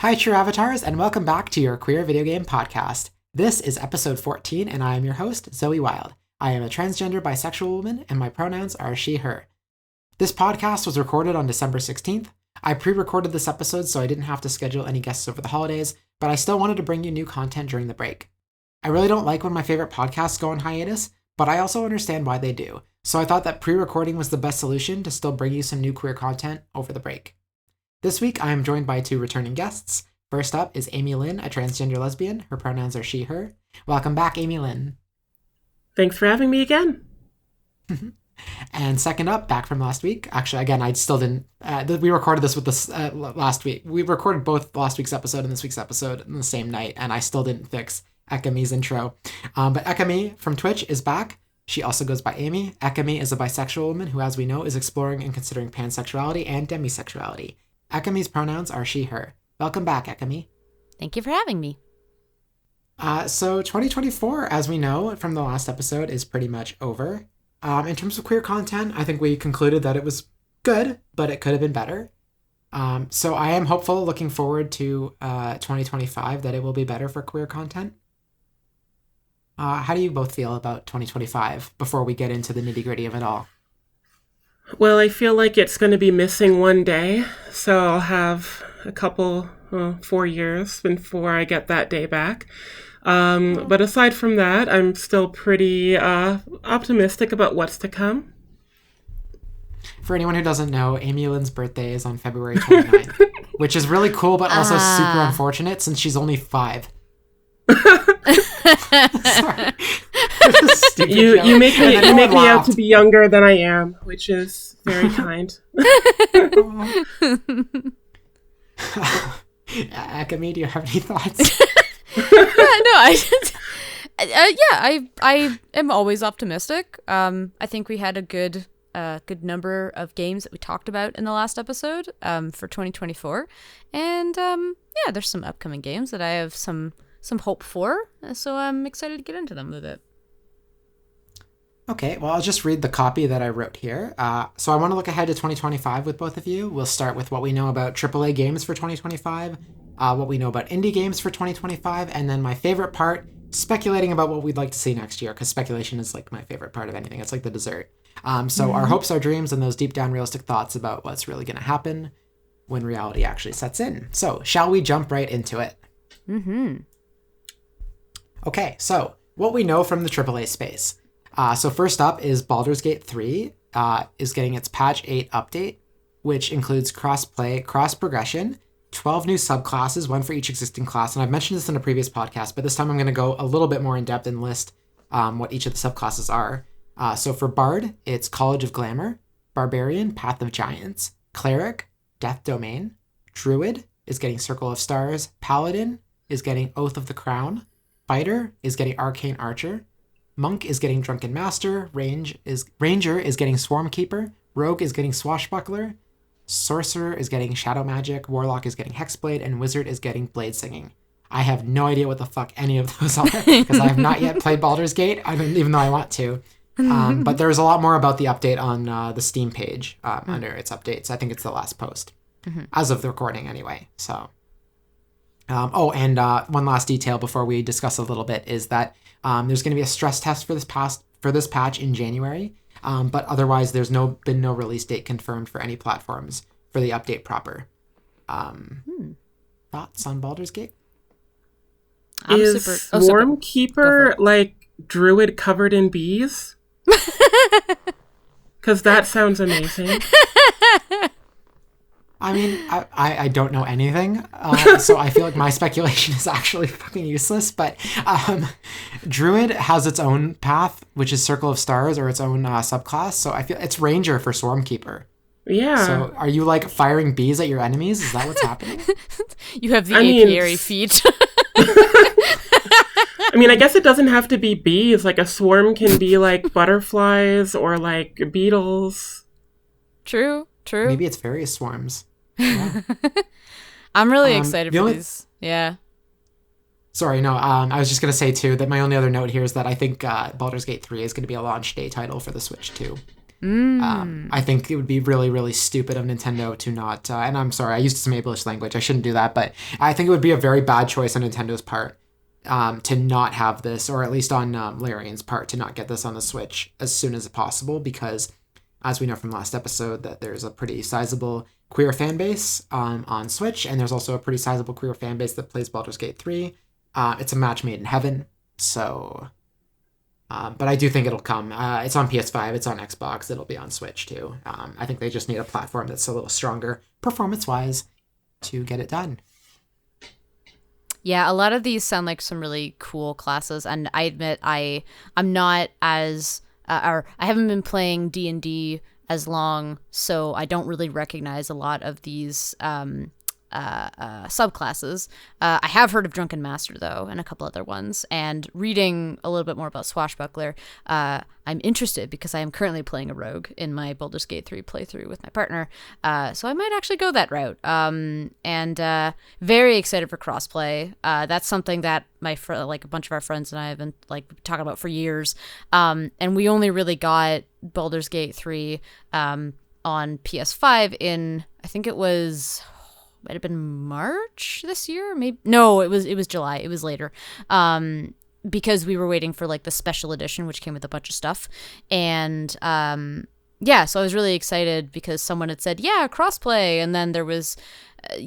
Hi, true avatars, and welcome back to your queer video game podcast. This is episode 14, and I am your host, Zoe Wild. I am a transgender bisexual woman, and my pronouns are she, her. This podcast was recorded on December 16th. I pre-recorded this episode so I didn't have to schedule any guests over the holidays, but I still wanted to bring you new content during the break. I really don't like when my favorite podcasts go on hiatus, but I also understand why they do, so I thought that pre-recording was the best solution to still bring you some new queer content over the break. This week, I am joined by two returning guests. First up is Amy Lynn, a transgender lesbian. Her pronouns are she, her. Welcome back, Amy Lynn. Thanks for having me again. And second up, back from last week. Actually, again, I still didn't... we recorded this with this last week. We recorded both last week's episode and this week's episode on the same night, and I still didn't fix Ekami's intro. But Ekami from Twitch is back. She also goes by Amy. Ekami is a bisexual woman who, as we know, is exploring and considering pansexuality and demisexuality. Ekami's pronouns are she, her. Welcome back, Ekami. Thank you for having me. So 2024, as we know from the last episode, is pretty much over. In terms of queer content, I think we concluded that it was good, but it could have been better. So I am hopeful, looking forward to 2025, that it will be better for queer content. How do you both feel about 2025 before we get into the nitty-gritty of it all? Well, I feel like it's going to be missing one day, so I'll have a couple, 4 years before I get that day back. But aside from that, I'm still pretty optimistic about what's to come. For anyone who doesn't know, Amy Lynn's birthday is on February 29th, which is really cool, but also super unfortunate since she's only 5. Sorry. You make me out to be younger than I am, which is very kind. Ekami, do you have any thoughts? I am always optimistic. I think we had a good number of games that we talked about in the last episode for 2024, and there's some upcoming games that I have some hope for, so I'm excited to get into them with it. Okay, well, I'll just read the copy that I wrote here. So I want to look ahead to 2025 with both of you. We'll start with what we know about AAA games for 2025, what we know about indie games for 2025, and then my favorite part, speculating about what we'd like to see next year, because speculation is like my favorite part of anything. It's like the dessert. So our hopes, our dreams, and those deep down realistic thoughts about what's really going to happen when reality actually sets in. So shall we jump right into it? Mm-hmm. Okay, so what we know from the AAA space. So first up is Baldur's Gate 3 is getting its patch 8 update, which includes cross-play, cross-progression, 12 new subclasses, one for each existing class. And I've mentioned this in a previous podcast, but this time I'm going to go a little bit more in depth and list what each of the subclasses are. So for Bard, it's College of Glamour, Barbarian, Path of Giants, Cleric, Death Domain, Druid is getting Circle of Stars, Paladin is getting Oath of the Crown, Fighter is getting Arcane Archer, Monk is getting Drunken Master, Ranger is getting Swarmkeeper, Rogue is getting Swashbuckler, Sorcerer is getting Shadow Magic, Warlock is getting Hexblade, and Wizard is getting Blade Singing. I have no idea what the fuck any of those are, because I have not yet played Baldur's Gate, even though I want to. But there's a lot more about the update on the Steam page under its updates. I think it's the last post, as of the recording anyway, so... one last detail before we discuss a little bit is that there's going to be a stress test for this patch in January, but otherwise there's been no release date confirmed for any platforms for the update proper. Thoughts on Baldur's Gate? Is Swarmkeeper like Druid covered in bees? Because that sounds amazing. I mean, I don't know anything, so I feel like my speculation is actually fucking useless, but Druid has its own path, which is Circle of Stars, or its own subclass, so I feel it's Ranger for Swarmkeeper. Yeah. So are you, like, firing bees at your enemies? Is that what's happening? You have the apiary feat. I mean, I guess it doesn't have to be bees. Like, a swarm can be, like, butterflies or, like, beetles. True. Maybe it's various swarms. Yeah. I'm really excited for these. Yeah. Sorry, no, I was just going to say, too, that my only other note here is that I think Baldur's Gate 3 is going to be a launch day title for the Switch, too. I think it would be really, really stupid of Nintendo to not, and I'm sorry, I used some ableist language, I shouldn't do that, but I think it would be a very bad choice on Nintendo's part to not have this, or at least on Larian's part, to not get this on the Switch as soon as possible, because as we know from last episode, that there's a pretty sizable queer fan base on Switch, and there's also a pretty sizable queer fan base that plays Baldur's Gate 3. It's a match made in heaven, so... but I do think it'll come. It's on PS5, it's on Xbox, it'll be on Switch too. I think they just need a platform that's a little stronger performance-wise to get it done. Yeah, a lot of these sound like some really cool classes, and I admit I'm not as or I haven't been playing D&D as long, so I don't really recognize a lot of these subclasses. I have heard of Drunken Master though, and a couple other ones, and reading a little bit more about Swashbuckler, I'm interested because I am currently playing a rogue in my Baldur's Gate 3 playthrough with my partner, so I might actually go that route, and very excited for crossplay. That's something that like a bunch of our friends and I have been like talking about for years, and we only really got Baldur's Gate 3 on PS5 in, I think it was, might have been March this year, maybe. No, it was July. It was later, because we were waiting for like the special edition, which came with a bunch of stuff, and yeah. So I was really excited because someone had said, yeah, crossplay, and then there was, a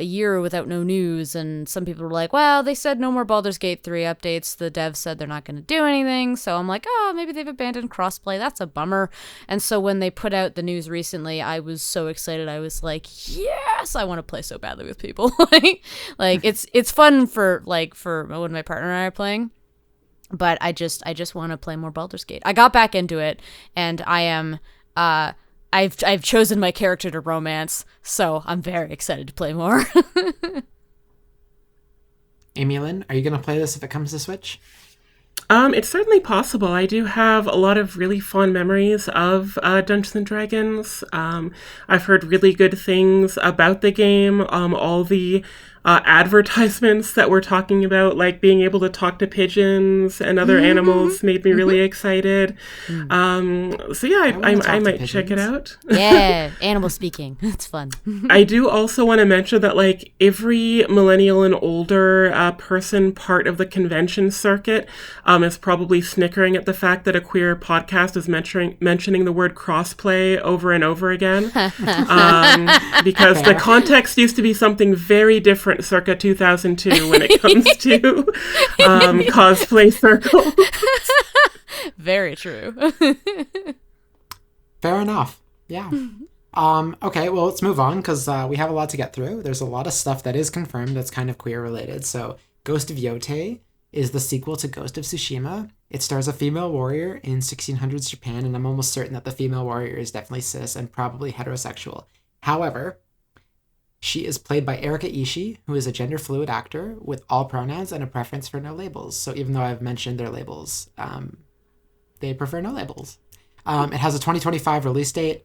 year without no news, and some people were like, well, they said no more Baldur's Gate 3 updates. The devs said they're not going to do anything. So I'm like, oh, maybe they've abandoned crossplay. That's a bummer. And so when they put out the news recently, I was so excited. I was like, yes, I want to play so badly with people. like it's fun for when my partner and I are playing, but I just want to play more Baldur's Gate. I got back into it, and I am I've chosen my character to romance, so I'm very excited to play more. Amy Lynn, are you going to play this if it comes to Switch? It's certainly possible. I do have a lot of really fond memories of Dungeons and Dragons. I've heard really good things about the game. All the advertisements that we're talking about, like being able to talk to pigeons and other animals, made me really excited. So yeah, I might check it out. Yeah, animal speaking. It's fun. I do also want to mention that like every millennial and older person part of the convention circuit is probably snickering at the fact that a queer podcast is mentioning the word crossplay over and over again. Because the context used to be something very different circa 2002 when it comes to cosplay circles. Very true. Fair enough. Yeah. Okay, well, let's move on because we have a lot to get through. There's a lot of stuff that is confirmed that's kind of queer related. So Ghost of Yotei is the sequel to Ghost of Tsushima. It stars a female warrior in 1600s Japan, and I'm almost certain that the female warrior is definitely cis and probably heterosexual. However, she is played by Erika Ishii, who is a gender fluid actor with all pronouns and a preference for no labels. So even though I've mentioned their labels, they prefer no labels. It has a 2025 release date,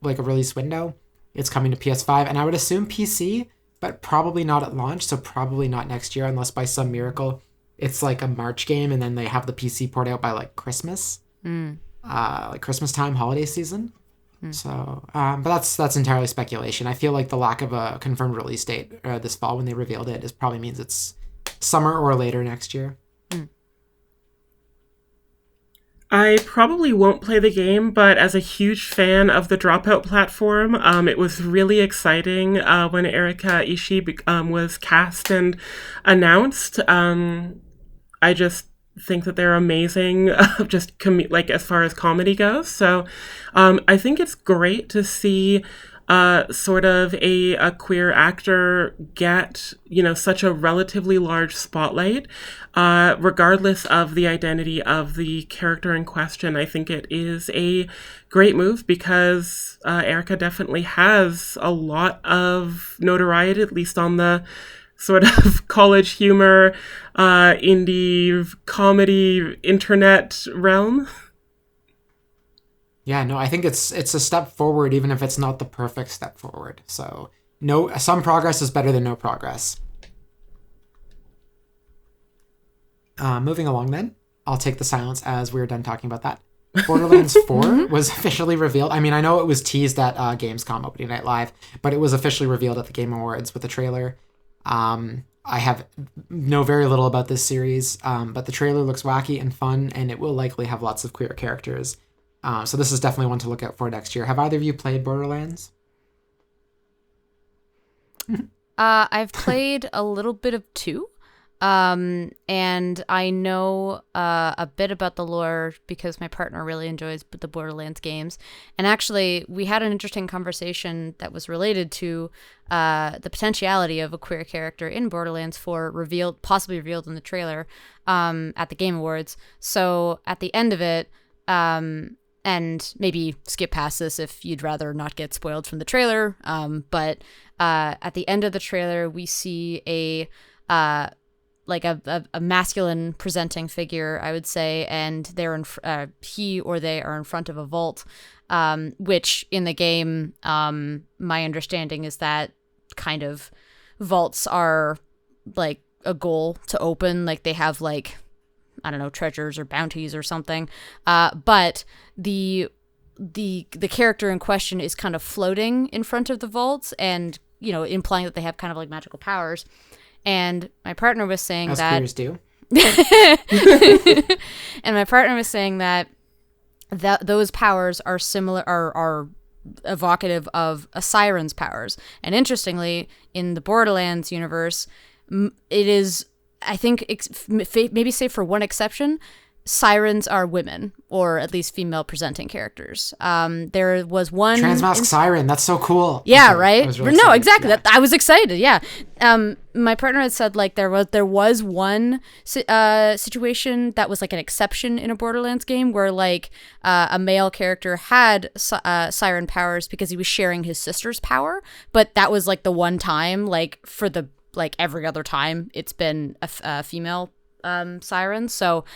like a release window. It's coming to PS5, and I would assume PC, but probably not at launch, so probably not next year, unless by some miracle it's like a March game and then they have the PC port out by like Christmas, like Christmas time, holiday season. So, but that's entirely speculation. I feel like the lack of a confirmed release date this fall when they revealed it probably means it's summer or later next year. I probably won't play the game, but as a huge fan of the Dropout platform, it was really exciting when Erika Ishii was cast and announced. I just think that they're amazing, just like as far as comedy goes. So I think it's great to see sort of a queer actor get, such a relatively large spotlight, regardless of the identity of the character in question. I think it is a great move because Erika definitely has a lot of notoriety, at least on the sort of college humor, indie comedy, internet realm. Yeah, no, I think it's a step forward, even if it's not the perfect step forward. So some progress is better than no progress. Moving along then, I'll take the silence as we're done talking about that. Borderlands 4 was officially revealed. I mean, I know it was teased at Gamescom opening night live, but it was officially revealed at the Game Awards with the trailer. I know very little about this series, but the trailer looks wacky and fun, and it will likely have lots of queer characters. So this is definitely one to look out for next year. Have either of you played Borderlands? I've played a little bit of 2. And I know a bit about the lore because my partner really enjoys the Borderlands games. And actually, we had an interesting conversation that was related to the potentiality of a queer character in Borderlands 4 possibly revealed in the trailer at the Game Awards. So at the end of it, and maybe skip past this if you'd rather not get spoiled from the trailer, but at the end of the trailer, we see a masculine presenting figure, I would say, and they're he or they are in front of a vault, which in the game, my understanding is that kind of vaults are like a goal to open, like they have like, I don't know, treasures or bounties or something, but the character in question is kind of floating in front of the vaults and, you know, implying that they have kind of like magical powers. And my partner was saying as that queers do. And my partner was saying that those powers are similar, are evocative of a siren's powers. And interestingly, in the Borderlands universe, it is, I think, maybe save for one exception, sirens are women, or at least female presenting characters. There was one Transmask siren. That's so cool. Yeah, right. Really no, excited. exactly. Yeah. I was excited. Yeah. My partner had said like there was one situation that was like an exception in a Borderlands game where like a male character had siren powers because he was sharing his sister's power, but that was like the one time. Like for the like every other time, it's been a female siren. So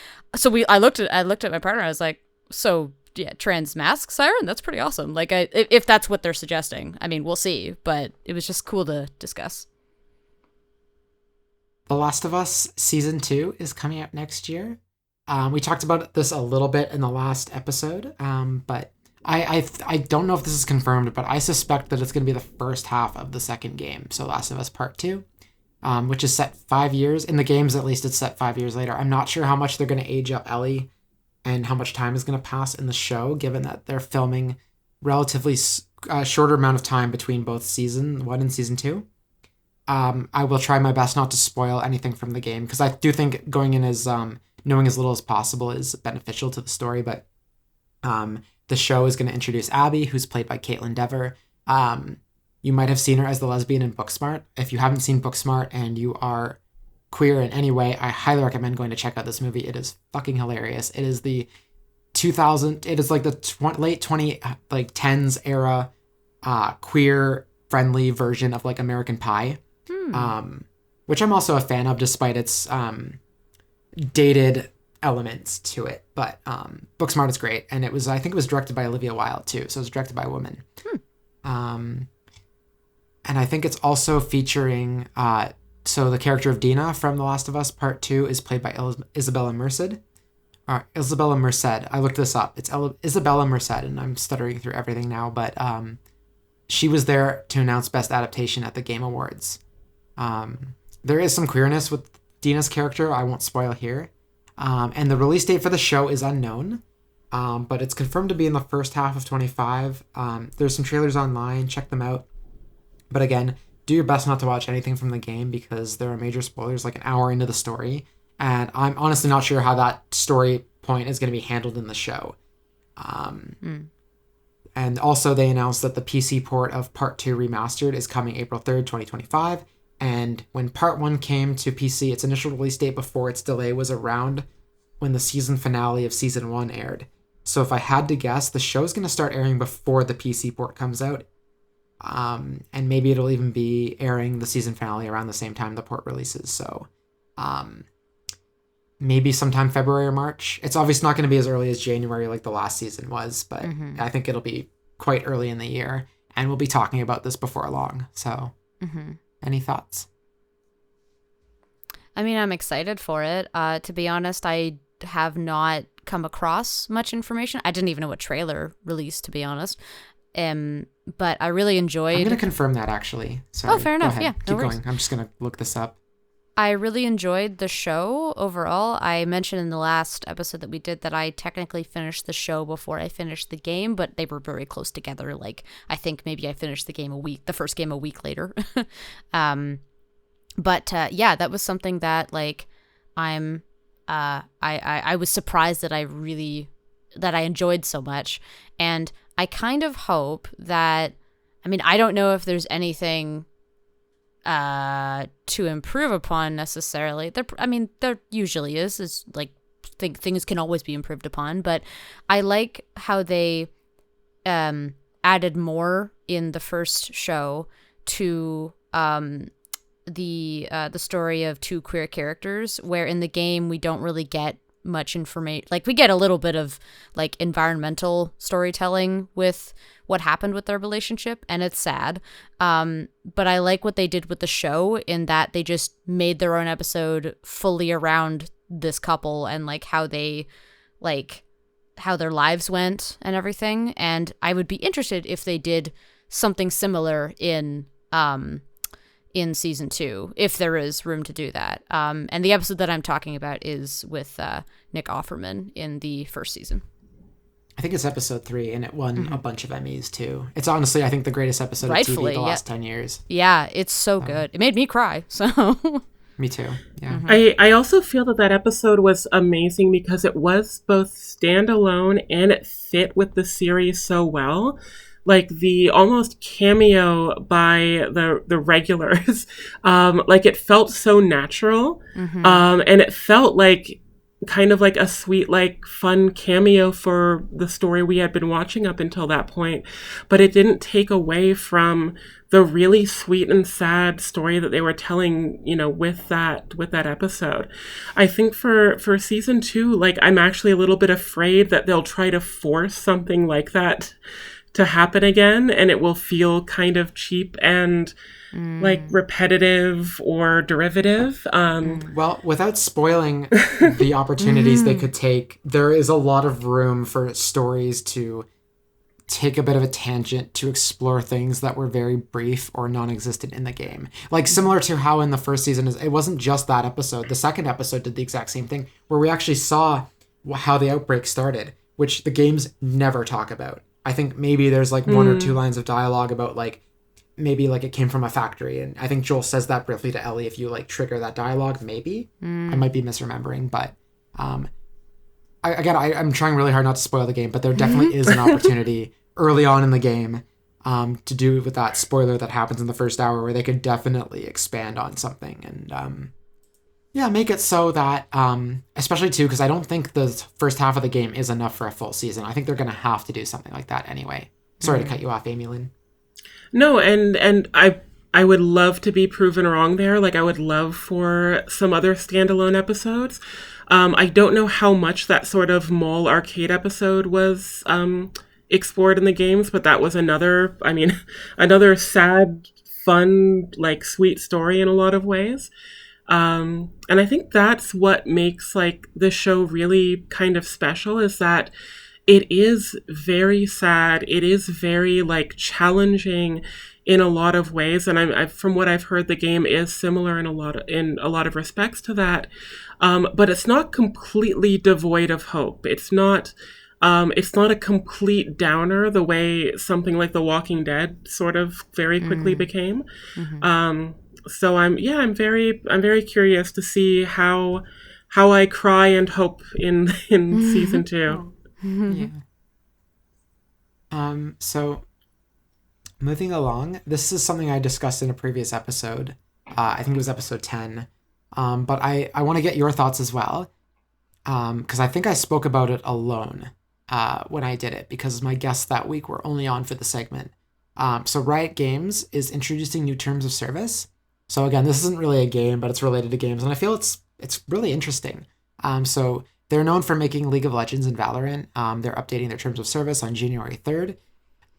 I looked at my partner. I was like, so yeah, trans mask siren. That's pretty awesome. Like if that's what they're suggesting, I mean, we'll see. But it was just cool to discuss. The Last of Us Season 2 is coming out next year. We talked about this a little bit in the last episode, but I don't know if this is confirmed, but I suspect that it's going to be the first half of the second game, so Last of Us Part 2, which is set 5 years. In the games, at least, it's set 5 years later. I'm not sure how much they're going to age up Ellie and how much time is going to pass in the show, given that they're filming relatively shorter amount of time between both Season 1 and Season 2. I will try my best not to spoil anything from the game, because I do think going in as knowing as little as possible is beneficial to the story, but the show is going to introduce Abby, who's played by Caitlin Dever. You might have seen her as the lesbian in Booksmart. If you haven't seen Booksmart and you are queer in any way, I highly recommend going to check out this movie. It is fucking hilarious. It is the late 2010s era queer friendly version of like American Pie. Which I'm also a fan of, despite its dated elements to it. But Booksmart is great, and I think it was directed by Olivia Wilde too, so it was directed by a woman. And I think it's also featuring so the character of Dina from The Last of Us Part 2 is played by Isabella Merced. Isabella Merced. I looked this up. It's Isabella Merced, and I'm stuttering through everything now, but she was there to announce Best Adaptation at the Game Awards. There is some queerness with Dina's character. I won't spoil here. And the release date for the show is unknown, but it's confirmed to be in the first half of 2025. There's some trailers online. Check them out. But again, do your best not to watch anything from the game because there are major spoilers like an hour into the story. And I'm honestly not sure how that story point is going to be handled in the show. And also they announced that the PC port of Part 2 Remastered is coming April 3rd, 2025. And when Part 1 came to PC, its initial release date before its delay was around when the season finale of Season 1 aired. So if I had to guess, the show's going to start airing before the PC port comes out. And maybe it'll even be airing the season finale around the same time the port releases. So maybe sometime February or March. It's obviously not going to be as early as January like the last season was, but I think it'll be quite early in the year. And we'll be talking about this before long. So any thoughts? I mean, I'm excited for it. To be honest, I have not come across much information. I didn't even know what trailer released, to be honest. But I really enjoyed... I'm going to confirm that, actually. Sorry. Oh, fair enough. Yeah, Keep going. I'm just going to look this up. I really enjoyed the show overall. I mentioned in the last episode that we did that I technically finished the show before I finished the game, but they were very close together. Like, I think maybe I finished the first game a week later. But yeah, that was something that, like, I was surprised that I enjoyed so much. And I kind of hope that, I mean, I don't know if there's anything to improve upon necessarily. There usually is. It's like things can always be improved upon, but I like how they added more in the first show to the story of two queer characters, where in the game we don't really get much information. Like, we get a little bit of like environmental storytelling with what happened with their relationship, and it's sad. But I like what they did with the show in that they just made their own episode fully around this couple and like how their lives went and everything. And I would be interested if they did something similar in season 2, if there is room to do that. And the episode that I'm talking about is with Nick Offerman in the first season. I think it's episode 3, and it won a bunch of Emmys too. It's honestly, I think, the greatest episode of TV the last 10 years. Yeah, it's so good. It made me cry, so... Me too, yeah. I also feel that episode was amazing because it was both standalone and it fit with the series so well. Like, the almost cameo by the regulars, like, it felt so natural, and it felt like kind of like a sweet, like, fun cameo for the story we had been watching up until that point. But it didn't take away from the really sweet and sad story that they were telling, you know, with that episode. I think for season 2, like, I'm actually a little bit afraid that they'll try to force something like that to happen again, and it will feel kind of cheap and like repetitive or derivative. Well, without spoiling the opportunities they could take, there is a lot of room for stories to take a bit of a tangent to explore things that were very brief or non-existent in the game. Like, similar to how in the first season, it wasn't just that episode. The second episode did the exact same thing, where we actually saw how the outbreak started, which the games never talk about. I think maybe there's like one or two lines of dialogue about like, maybe like it came from a factory. And I think Joel says that briefly to Ellie if you like trigger that dialogue, maybe. I might be misremembering, but I'm trying really hard not to spoil the game, but there definitely is an opportunity early on in the game to do with that spoiler that happens in the first hour, where they could definitely expand on something and make it so that, especially too, because I don't think the first half of the game is enough for a full season. I think they're going to have to do something like that anyway. Sorry to cut you off, Amy Lynn. No, and I would love to be proven wrong there. Like, I would love for some other standalone episodes. I don't know how much that sort of mall arcade episode was explored in the games, but that was another sad, fun, like, sweet story in a lot of ways. And I think that's what makes like the show really kind of special, is that it is very sad. It is very like challenging in a lot of ways. And I from what I've heard, the game is similar in a lot of respects to that. But it's not completely devoid of hope. It's not a complete downer the way something like The Walking Dead sort of very quickly became. So I'm very curious to see how I cry and hope in season 2. Yeah. So moving along, this is something I discussed in a previous episode. I think it was episode 10. But I want to get your thoughts as well. Because I think I spoke about it alone when I did it, because my guests that week were only on for the segment. So Riot Games is introducing new terms of service. So again, this isn't really a game, but it's related to games, and I feel it's really interesting. So they're known for making League of Legends and Valorant. They're updating their terms of service on January 3rd,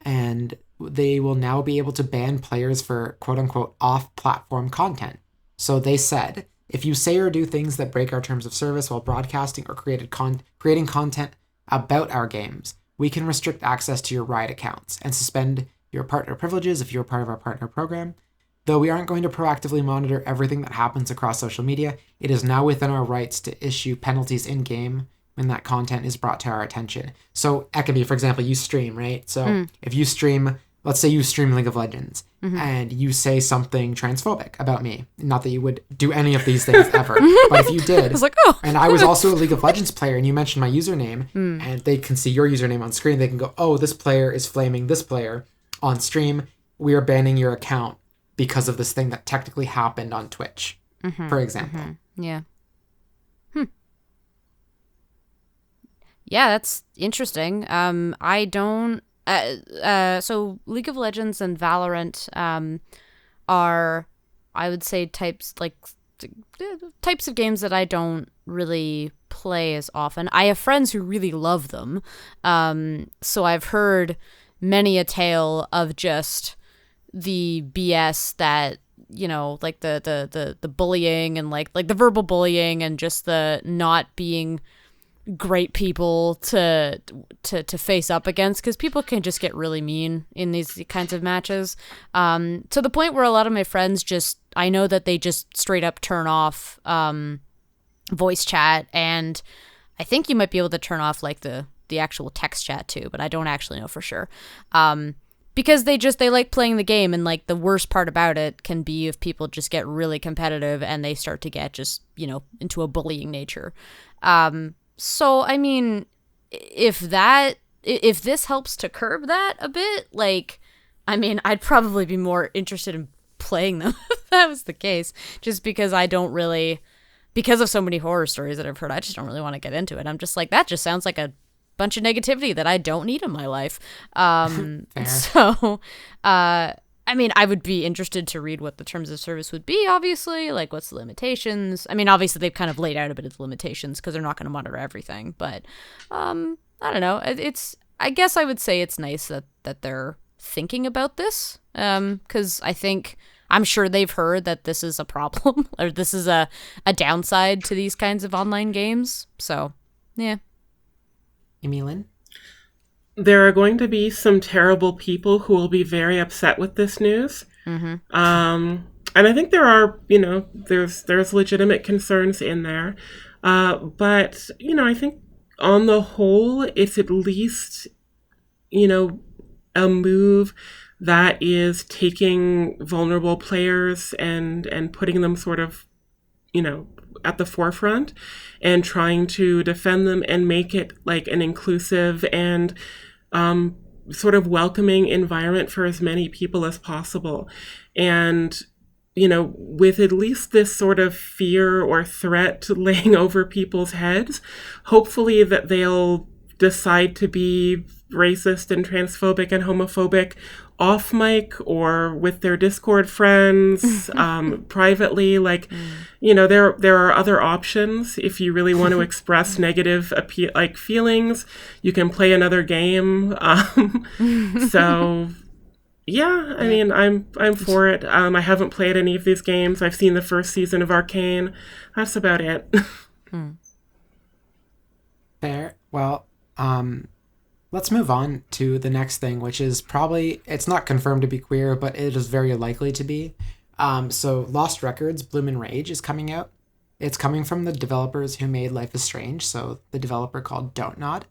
and they will now be able to ban players for quote-unquote off-platform content. So they said, If you say or do things that break our terms of service while broadcasting or creating content about our games, we can restrict access to your Riot accounts and suspend your partner privileges if you're part of our partner program. Though we aren't going to proactively monitor everything that happens across social media, it is now within our rights to issue penalties in-game when that content is brought to our attention. So, Ekeby, for example, you stream, right? So if you stream, let's say you stream League of Legends, and you say something transphobic about me. Not that you would do any of these things ever, but if you did, I was like, oh. and I was also a League of Legends player, and you mentioned my username, and they can see your username on screen, they can go, oh, this player is flaming this player on stream. We are banning your account because of this thing that technically happened on Twitch, for example. Yeah. Yeah, that's interesting. I don't. So League of Legends and Valorant are, I would say, types of games that I don't really play as often. I have friends who really love them, so I've heard many a tale of just the BS that, you know, like the bullying and like the verbal bullying and just the not being great people to face up against, because people can just get really mean in these kinds of matches, to the point where a lot of my friends just, I know that they just straight up turn off voice chat, and I think you might be able to turn off like the actual text chat too, but I don't actually know for sure, because they like playing the game, and like the worst part about it can be if people just get really competitive and they start to get just, you know, into a bullying nature. So, I mean, if this helps to curb that a bit, like, I mean, I'd probably be more interested in playing them if that was the case, just because I don't really, because of so many horror stories that I've heard, I just don't really want to get into it. I'm just like, that just sounds like a bunch of negativity that I don't need in my life. So, I mean, I would be interested to read what the terms of service would be, obviously, like what's the limitations. I mean, obviously they've kind of laid out a bit of the limitations because they're not going to monitor everything, but I don't know. I guess I would say it's nice that they're thinking about this, because I'm sure they've heard that this is a problem or this is a downside to these kinds of online games. So, yeah. Emilyn? There are going to be some terrible people who will be very upset with this news. And I think there are, you know, there's legitimate concerns in there. But, you know, I think on the whole, it's at least, you know, a move that is taking vulnerable players and putting them sort of, you know, at the forefront and trying to defend them and make it like an inclusive and sort of welcoming environment for as many people as possible. And, you know, with at least this sort of fear or threat laying over people's heads, hopefully that they'll decide to be racist and transphobic and homophobic off mic or with their Discord friends, privately. Like, you know, there are other options. If you really want to express negative feelings, you can play another game. So yeah, I mean, I'm for it. I haven't played any of these games. I've seen the first season of Arcane. That's about it. Fair. Well, let's move on to the next thing, which is probably, it's not confirmed to be queer, but it is very likely to be. So Lost Records, Bloom and Rage is coming out. It's coming from the developers who made Life is Strange, so the developer called Don't Nod.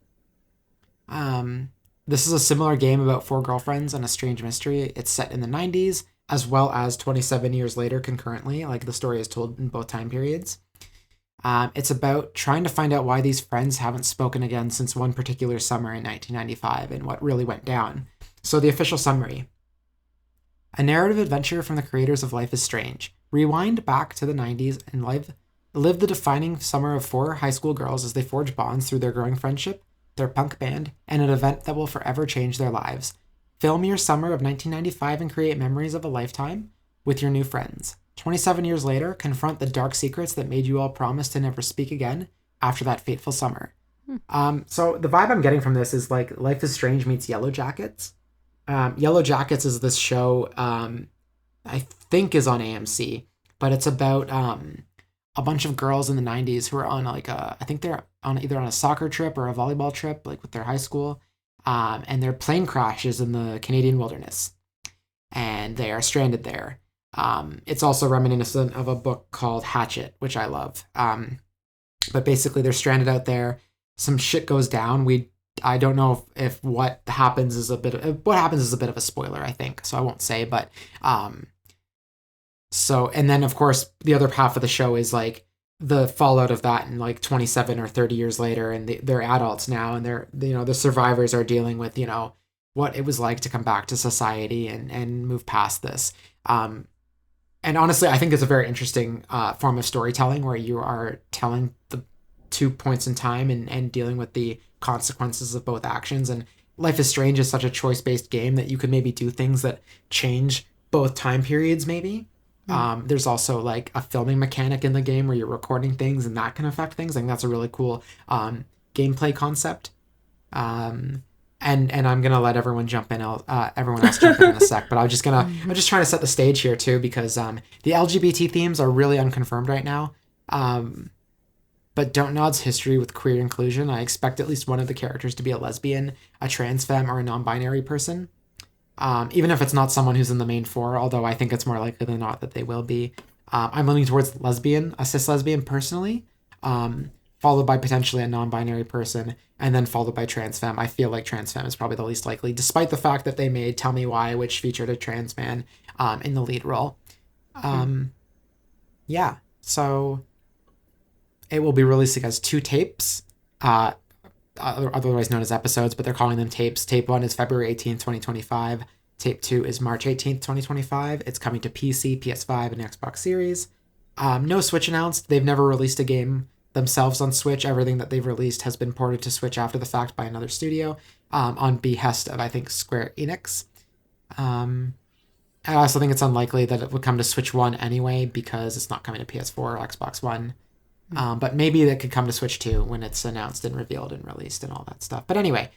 This is a similar game about 4 girlfriends and a strange mystery. It's set in the 90s, as well as 27 years later concurrently, like the story is told in both time periods. It's about trying to find out why these friends haven't spoken again since one particular summer in 1995 and what really went down. So the official summary. A narrative adventure from the creators of Life is Strange. Rewind back to the 90s and live the defining summer of 4 high school girls as they forge bonds through their growing friendship, their punk band, and an event that will forever change their lives. Film your summer of 1995 and create memories of a lifetime with your new friends. 27 years later, confront the dark secrets that made you all promise to never speak again after that fateful summer. So the vibe I'm getting from this is like Life is Strange meets Yellow Jackets. Yellow Jackets is this show I think is on AMC, but it's about a bunch of girls in the 90s who are on like I think they're on either on a soccer trip or a volleyball trip, like with their high school. And their plane crashes in the Canadian wilderness and they are stranded there. It's also reminiscent of a book called Hatchet, which I love. But basically they're stranded out there. Some shit goes down. I don't know if what happens is a bit of a spoiler, I think. So I won't say, but so, and then of course the other half of the show is like the fallout of that and like 27 or 30 years later, and they're adults now, and the survivors are dealing with, what it was like to come back to society and move past this. And honestly, I think it's a very interesting form of storytelling where you are telling the 2 points in time and dealing with the consequences of both actions. And Life is Strange is such a choice-based game that you could maybe do things that change both time periods, maybe. There's also like a filming mechanic in the game where you're recording things and that can affect things. I think that's a really cool gameplay concept. And I'm gonna let everyone jump in. Everyone else jump in a sec. But I'm just trying to set the stage here too, because the LGBT themes are really unconfirmed right now. But Dontnod's history with queer inclusion, I expect at least one of the characters to be a lesbian, a trans femme, or a non-binary person. Even if it's not someone who's in the main four, although I think it's more likely than not that they will be. I'm leaning towards lesbian, a cis lesbian personally, followed by potentially a non-binary person, and then followed by trans femme. I feel like trans femme is probably the least likely, despite the fact that they made Tell Me Why, which featured a trans man in the lead role. Yeah, so it will be released as 2 tapes, otherwise known as episodes, but they're calling them tapes. Tape 1 is February 18th, 2025. Tape 2 is March 18th, 2025. It's coming to PC, PS5, and Xbox Series. No Switch announced. They've never released a game themselves on Switch. Everything that they've released has been ported to Switch after the fact by another studio, on behest of, I think, Square Enix. I also think it's unlikely that it would come to Switch 1 anyway, because it's not coming to PS4 or Xbox One. But maybe that could come to Switch 2 when it's announced and revealed and released and all that stuff. But anyway,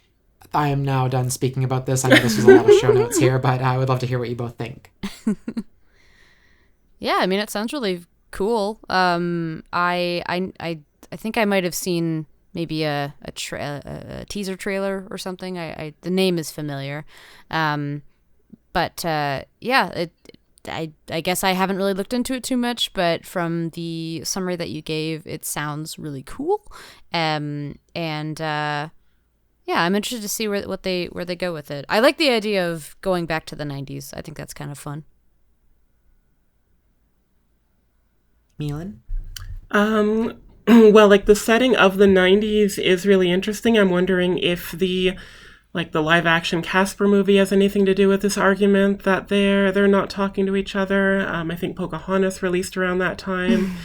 I am now done speaking about this. I know this was a lot of show notes here, but I would love to hear what you both think. Yeah, I mean, it sounds really cool. I think I might have seen maybe a teaser trailer or something. The name is familiar. But yeah, I guess I haven't really looked into it too much, but from the summary that you gave, it sounds really cool. Yeah, I'm interested to see where they go with it. I like the idea of going back to the 90s. I think that's kind of fun. Milan? Well, like the setting of the 90s is really interesting. I'm wondering if the live action Casper movie has anything to do with this argument that they're not talking to each other. I think Pocahontas released around that time.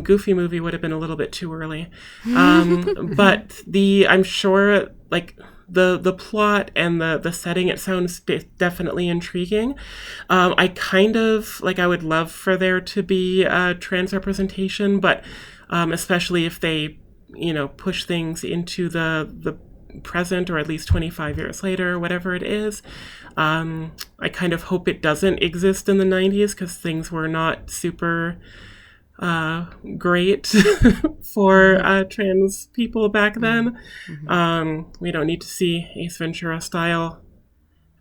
Goofy movie would have been a little bit too early. But I'm sure like the plot and the setting, it sounds definitely intriguing. I kind of I would love for there to be trans representation, but especially if they, push things into the present, or at least 25 years later, whatever it is. I kind of hope it doesn't exist in the 90s, because things were not super great for trans people back then. We don't need to see Ace Ventura style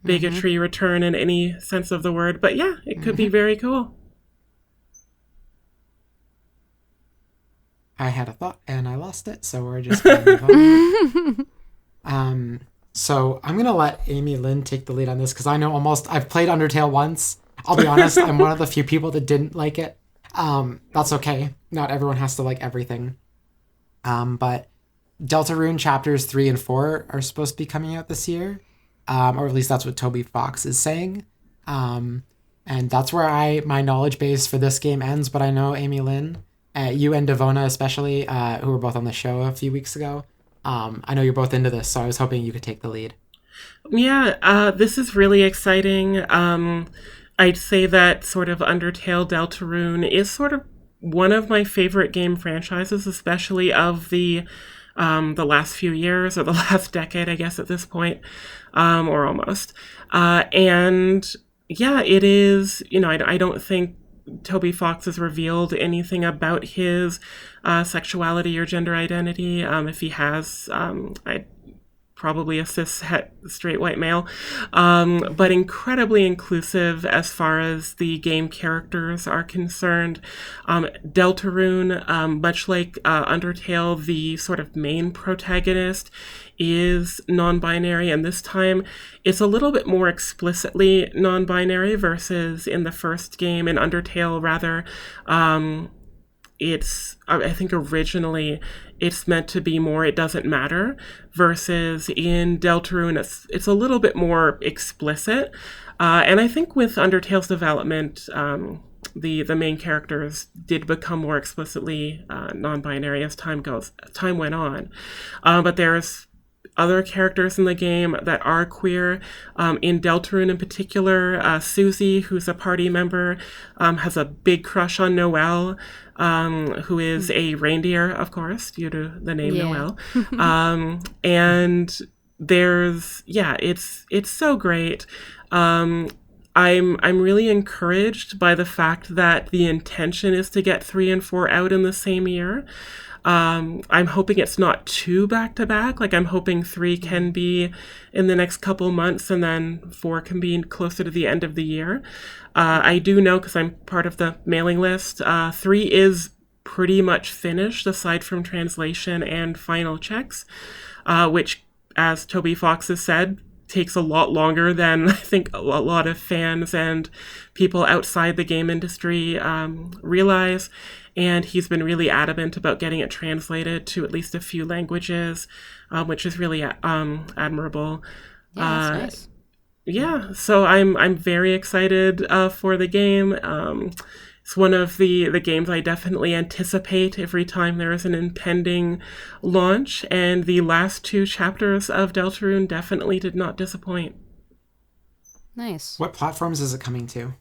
bigotry return in any sense of the word, but yeah, it could be very cool. I had a thought and I lost it, so we're just going to move on. So I'm going to let Amy Lynn take the lead on this, because I know I've played Undertale once. I'll be honest, I'm one of the few people that didn't like it. That's okay. Not everyone has to like everything. But Deltarune Chapters 3 and 4 are supposed to be coming out this year. Or at least that's what Toby Fox is saying. And that's where my knowledge base for this game ends. But I know Amy Lynn, you and Devona especially, who were both on the show a few weeks ago. I know you're both into this, so I was hoping you could take the lead. Yeah, this is really exciting. I'd say that sort of Undertale Deltarune is sort of one of my favorite game franchises, especially of the last few years, or the last decade, I guess, at this point, or almost. And yeah, it is, I don't think Toby Fox has revealed anything about his sexuality or gender identity. If he has, I probably a straight white male, but incredibly inclusive as far as the game characters are concerned. Deltarune, much like Undertale, the sort of main protagonist is non-binary, and this time it's a little bit more explicitly non-binary versus in the first game, in Undertale rather. I think originally it's meant to be more it doesn't matter, versus in Deltarune it's a little bit more explicit. And I think with Undertale's development, the main characters did become more explicitly non-binary as time went on. But there's other characters in the game that are queer. In Deltarune in particular, Susie, who's a party member, has a big crush on Noelle, who is a reindeer, of course, due to the name Noelle. And there's, it's so great. I'm really encouraged by the fact that the intention is to get 3 and 4 out in the same year. I'm hoping it's not too back-to-back. Like, I'm hoping 3 can be in the next couple months and then 4 can be closer to the end of the year. I do know, because I'm part of the mailing list, 3 is pretty much finished aside from translation and final checks, which, as Toby Fox has said, takes a lot longer than I think a lot of fans and people outside the game industry realize. And he's been really adamant about getting it translated to at least a few languages, which is really admirable. Yeah, that's nice. Yeah, so I'm very excited for the game. It's one of the games I definitely anticipate every time there is an impending launch, and the last 2 chapters of Deltarune definitely did not disappoint. Nice. What platforms is it coming to?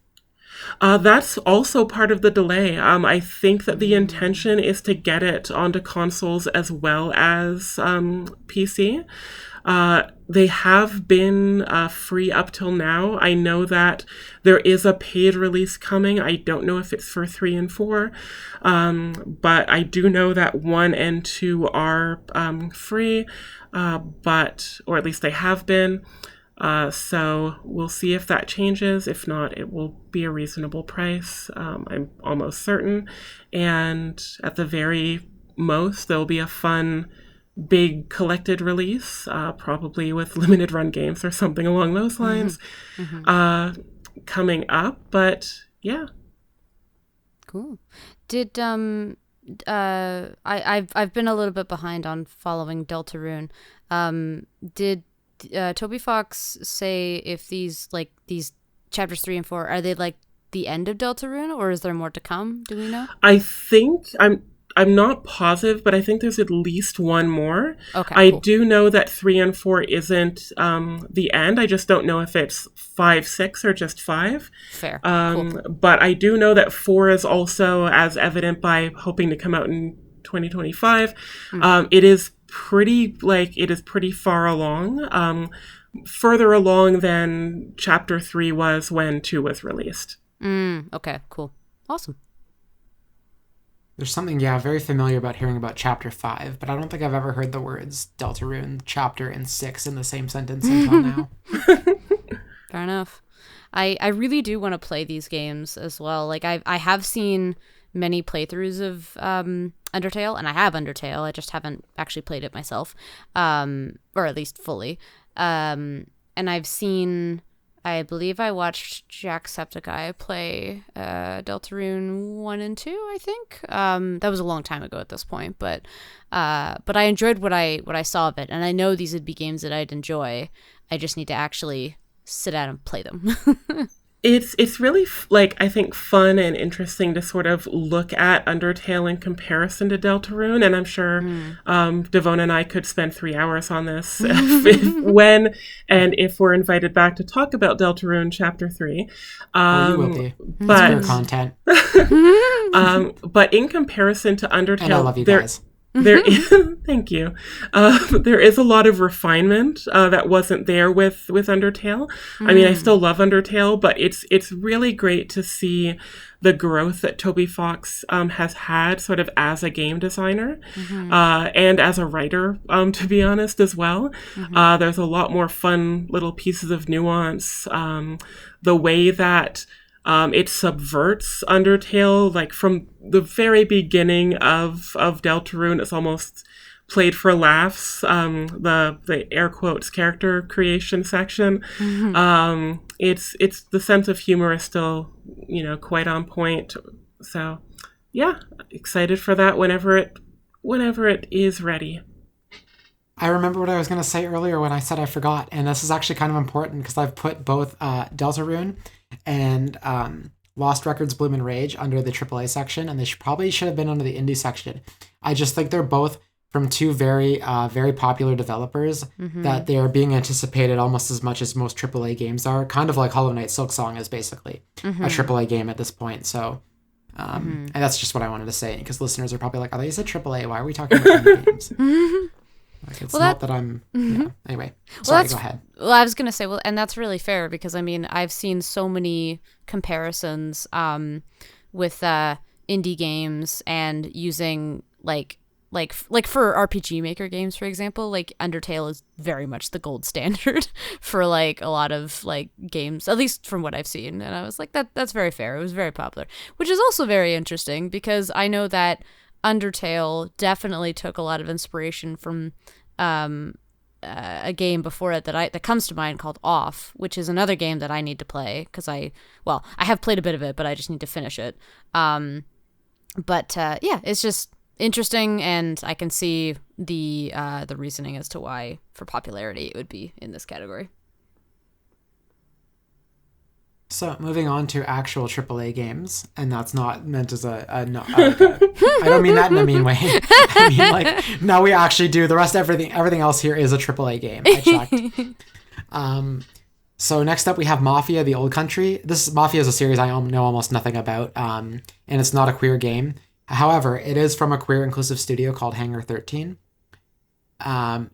That's also part of the delay. I think that the intention is to get it onto consoles as well as PC. They have been free up till now. I know that there is a paid release coming. I don't know if it's for 3 and 4, but I do know that 1 and 2 are free, or at least they have been. So we'll see if that changes. If not, it will be a reasonable price. I'm almost certain. And at the very most, there'll be a fun, big collected release, probably with limited run games or something along those lines, coming up. But yeah. Cool. Did I've been a little bit behind on following Deltarune. Did Toby Fox say if these chapters 3 and 4 are they like the end of Deltarune, or is there more to come? Do we know? I think I'm not positive, but I think there's at least one more. Okay, I cool. do know that 3 and 4 isn't the end. I just don't know if it's 5, 6, or just 5. Fair. Cool. But I do know that 4 is also, as evident by hoping to come out in 2025. It is pretty far along, further along than chapter 3 was when 2 was released. Okay, cool. Awesome. There's something, very familiar about hearing about chapter 5, but I don't think I've ever heard the words Deltarune chapter and 6 in the same sentence until now. Fair enough. I really do want to play these games as well. Like, I have seen many playthroughs of Undertale, and I have Undertale. I just haven't actually played it myself, or at least fully. And I've seen, I believe I watched Jacksepticeye play Deltarune 1 and 2, I think. That was a long time ago at this point, but I enjoyed what I saw of it, and I know these would be games that I'd enjoy. I just need to actually sit down and play them. It's really, I think, fun and interesting to sort of look at Undertale in comparison to Deltarune, and I'm sure Devon and I could spend 3 hours on this if we're invited back to talk about Deltarune Chapter 3. You will be. But it's content. But in comparison to Undertale, and I love you guys. There is, thank you. There is a lot of refinement that wasn't there with Undertale. I mean, I still love Undertale, but it's really great to see the growth that Toby Fox has had sort of as a game designer and as a writer, to be honest, as well. There's a lot more fun little pieces of nuance. The way that it subverts Undertale, like from the very beginning of Deltarune, it's almost played for laughs. The air quotes character creation section. It's the sense of humor is still, quite on point. So, yeah, excited for that whenever it is ready. I remember what I was going to say earlier when I said I forgot, and this is actually kind of important because I've put both Deltarune and Lost Records Bloom and Rage under the AAA section, and they probably should have been under the indie section. I just think they're both from two very popular developers that they are being anticipated almost as much as most AAA games are. Kind of like Hollow Knight Silksong is basically a AAA game at this point. So, and that's just what I wanted to say, because listeners are probably like, "Oh, they said AAA. Why are we talking about indie games?" Like, it's not that I'm... Yeah. Anyway, sorry, go ahead. Well, I was going to say, and that's really fair, because, I mean, I've seen so many comparisons with indie games and using, like for RPG Maker games, for example, like, Undertale is very much the gold standard for, like, a lot of, like, games, at least from what I've seen. And I was like, that's very fair. It was very popular, which is also very interesting, because I know that Undertale definitely took a lot of inspiration from a game before it that comes to mind called Off, which is another game that I need to play because I have played a bit of it, but I just need to finish it. Yeah, it's just interesting, and I can see the reasoning as to why for popularity it would be in this category. So moving on to actual AAA games, and that's not meant as I don't mean that in a mean way. I mean, like, now we actually do the rest. Everything else here is a AAA game. I checked. So next up we have Mafia: The Old Country. Mafia is a series I know almost nothing about, and it's not a queer game. However, it is from a queer inclusive studio called Hangar 13.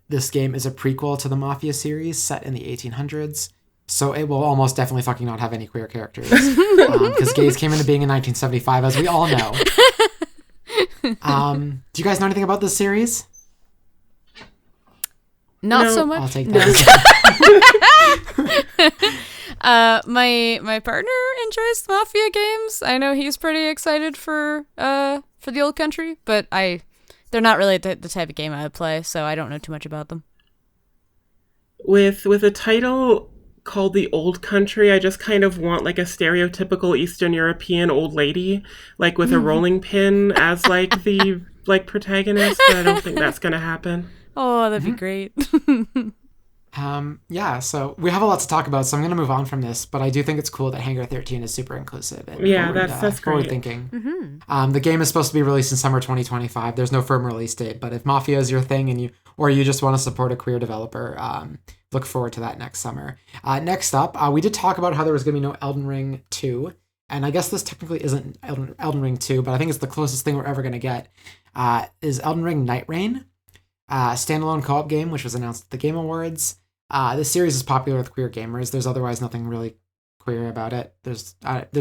This game is a prequel to the Mafia series set in the 1800s. So it will almost definitely fucking not have any queer characters. Because gays came into being in 1975, as we all know. Do you guys know anything about this series? Not so much. I'll take that. My partner enjoys Mafia games. I know he's pretty excited for The Old Country, but they're not really the type of game I would play, so I don't know too much about them. With a title called The Old Country, I just kind of want like a stereotypical Eastern European old lady, like with a rolling pin as like the protagonist, but I don't think that's gonna happen. Oh, that'd be great. Yeah, so we have a lot to talk about, so I'm going to move on from this, but I do think it's cool that Hangar 13 is super inclusive and that's forward thinking. The game is supposed to be released in summer 2025. There's no firm release date, but if Mafia is your thing and you just want to support a queer developer, look forward to that next summer. Next up, we did talk about how there was going to be no Elden Ring 2, and I guess this technically isn't Elden Ring 2, but I think it's the closest thing we're ever going to get, is Elden Ring Nightreign, standalone co-op game, which was announced at the Game Awards. This series is popular with queer gamers. There's otherwise nothing really queer about it. There's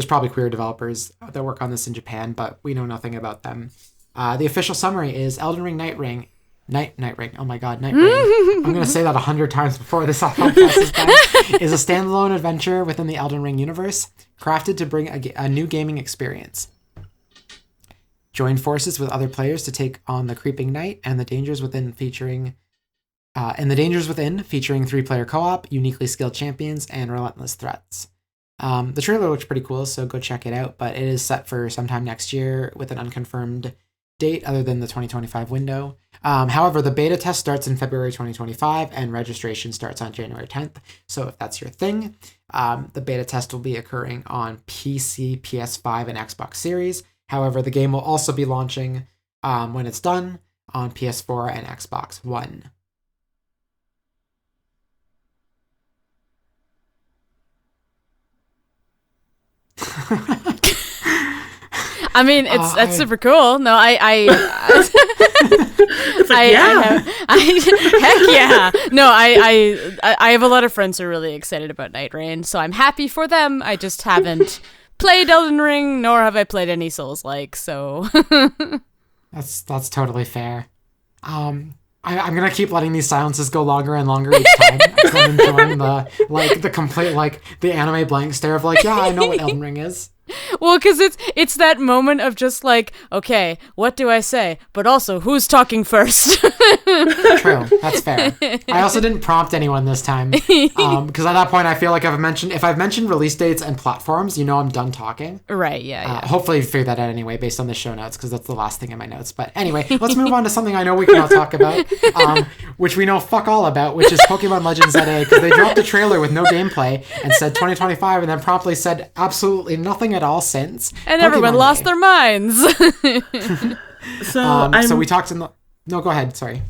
probably queer developers that work on this in Japan, but we know nothing about them. The official summary is Elden Ring Nightreign. Oh my god, Nightreign. I'm going to say that 100 times before this podcast is done. Is a standalone adventure within the Elden Ring universe, crafted to bring a new gaming experience. Join forces with other players to take on the creeping night and the dangers within featuring 3-player co-op, uniquely skilled champions, and relentless threats. The trailer looks pretty cool, so go check it out, but it is set for sometime next year with an unconfirmed date other than the 2025 window. However, the beta test starts in February 2025, and registration starts on January 10th, so if that's your thing, the beta test will be occurring on PC, PS5, and Xbox Series. However, the game will also be launching, when it's done, on PS4 and Xbox One. I mean, that's super cool. No, Heck yeah. No, I have a lot of friends who are really excited about Nightreign, so I'm happy for them. I just haven't played Elden Ring, nor have I played any Souls-like, so... That's totally fair. I'm gonna keep letting these silences go longer and longer each time because I'm enjoying the complete, like, the anime blank stare of, like, yeah, I know what Elden Ring is. Well, because it's that moment of just like, okay, what do I say? But also, who's talking first? True, that's fair. I also didn't prompt anyone this time because at that point I feel like if I've mentioned release dates and platforms, I'm done talking. Right, yeah. Hopefully you figure that out anyway based on the show notes because that's the last thing in my notes. But anyway, let's move on to something I know we can all talk about, which we know fuck all about, which is Pokemon Legends ZA, because they dropped a trailer with no gameplay and said 2025 and then promptly said absolutely nothing at all since. And everyone Pokemon lost Day. their minds. So we talked in the... No, go ahead. Sorry.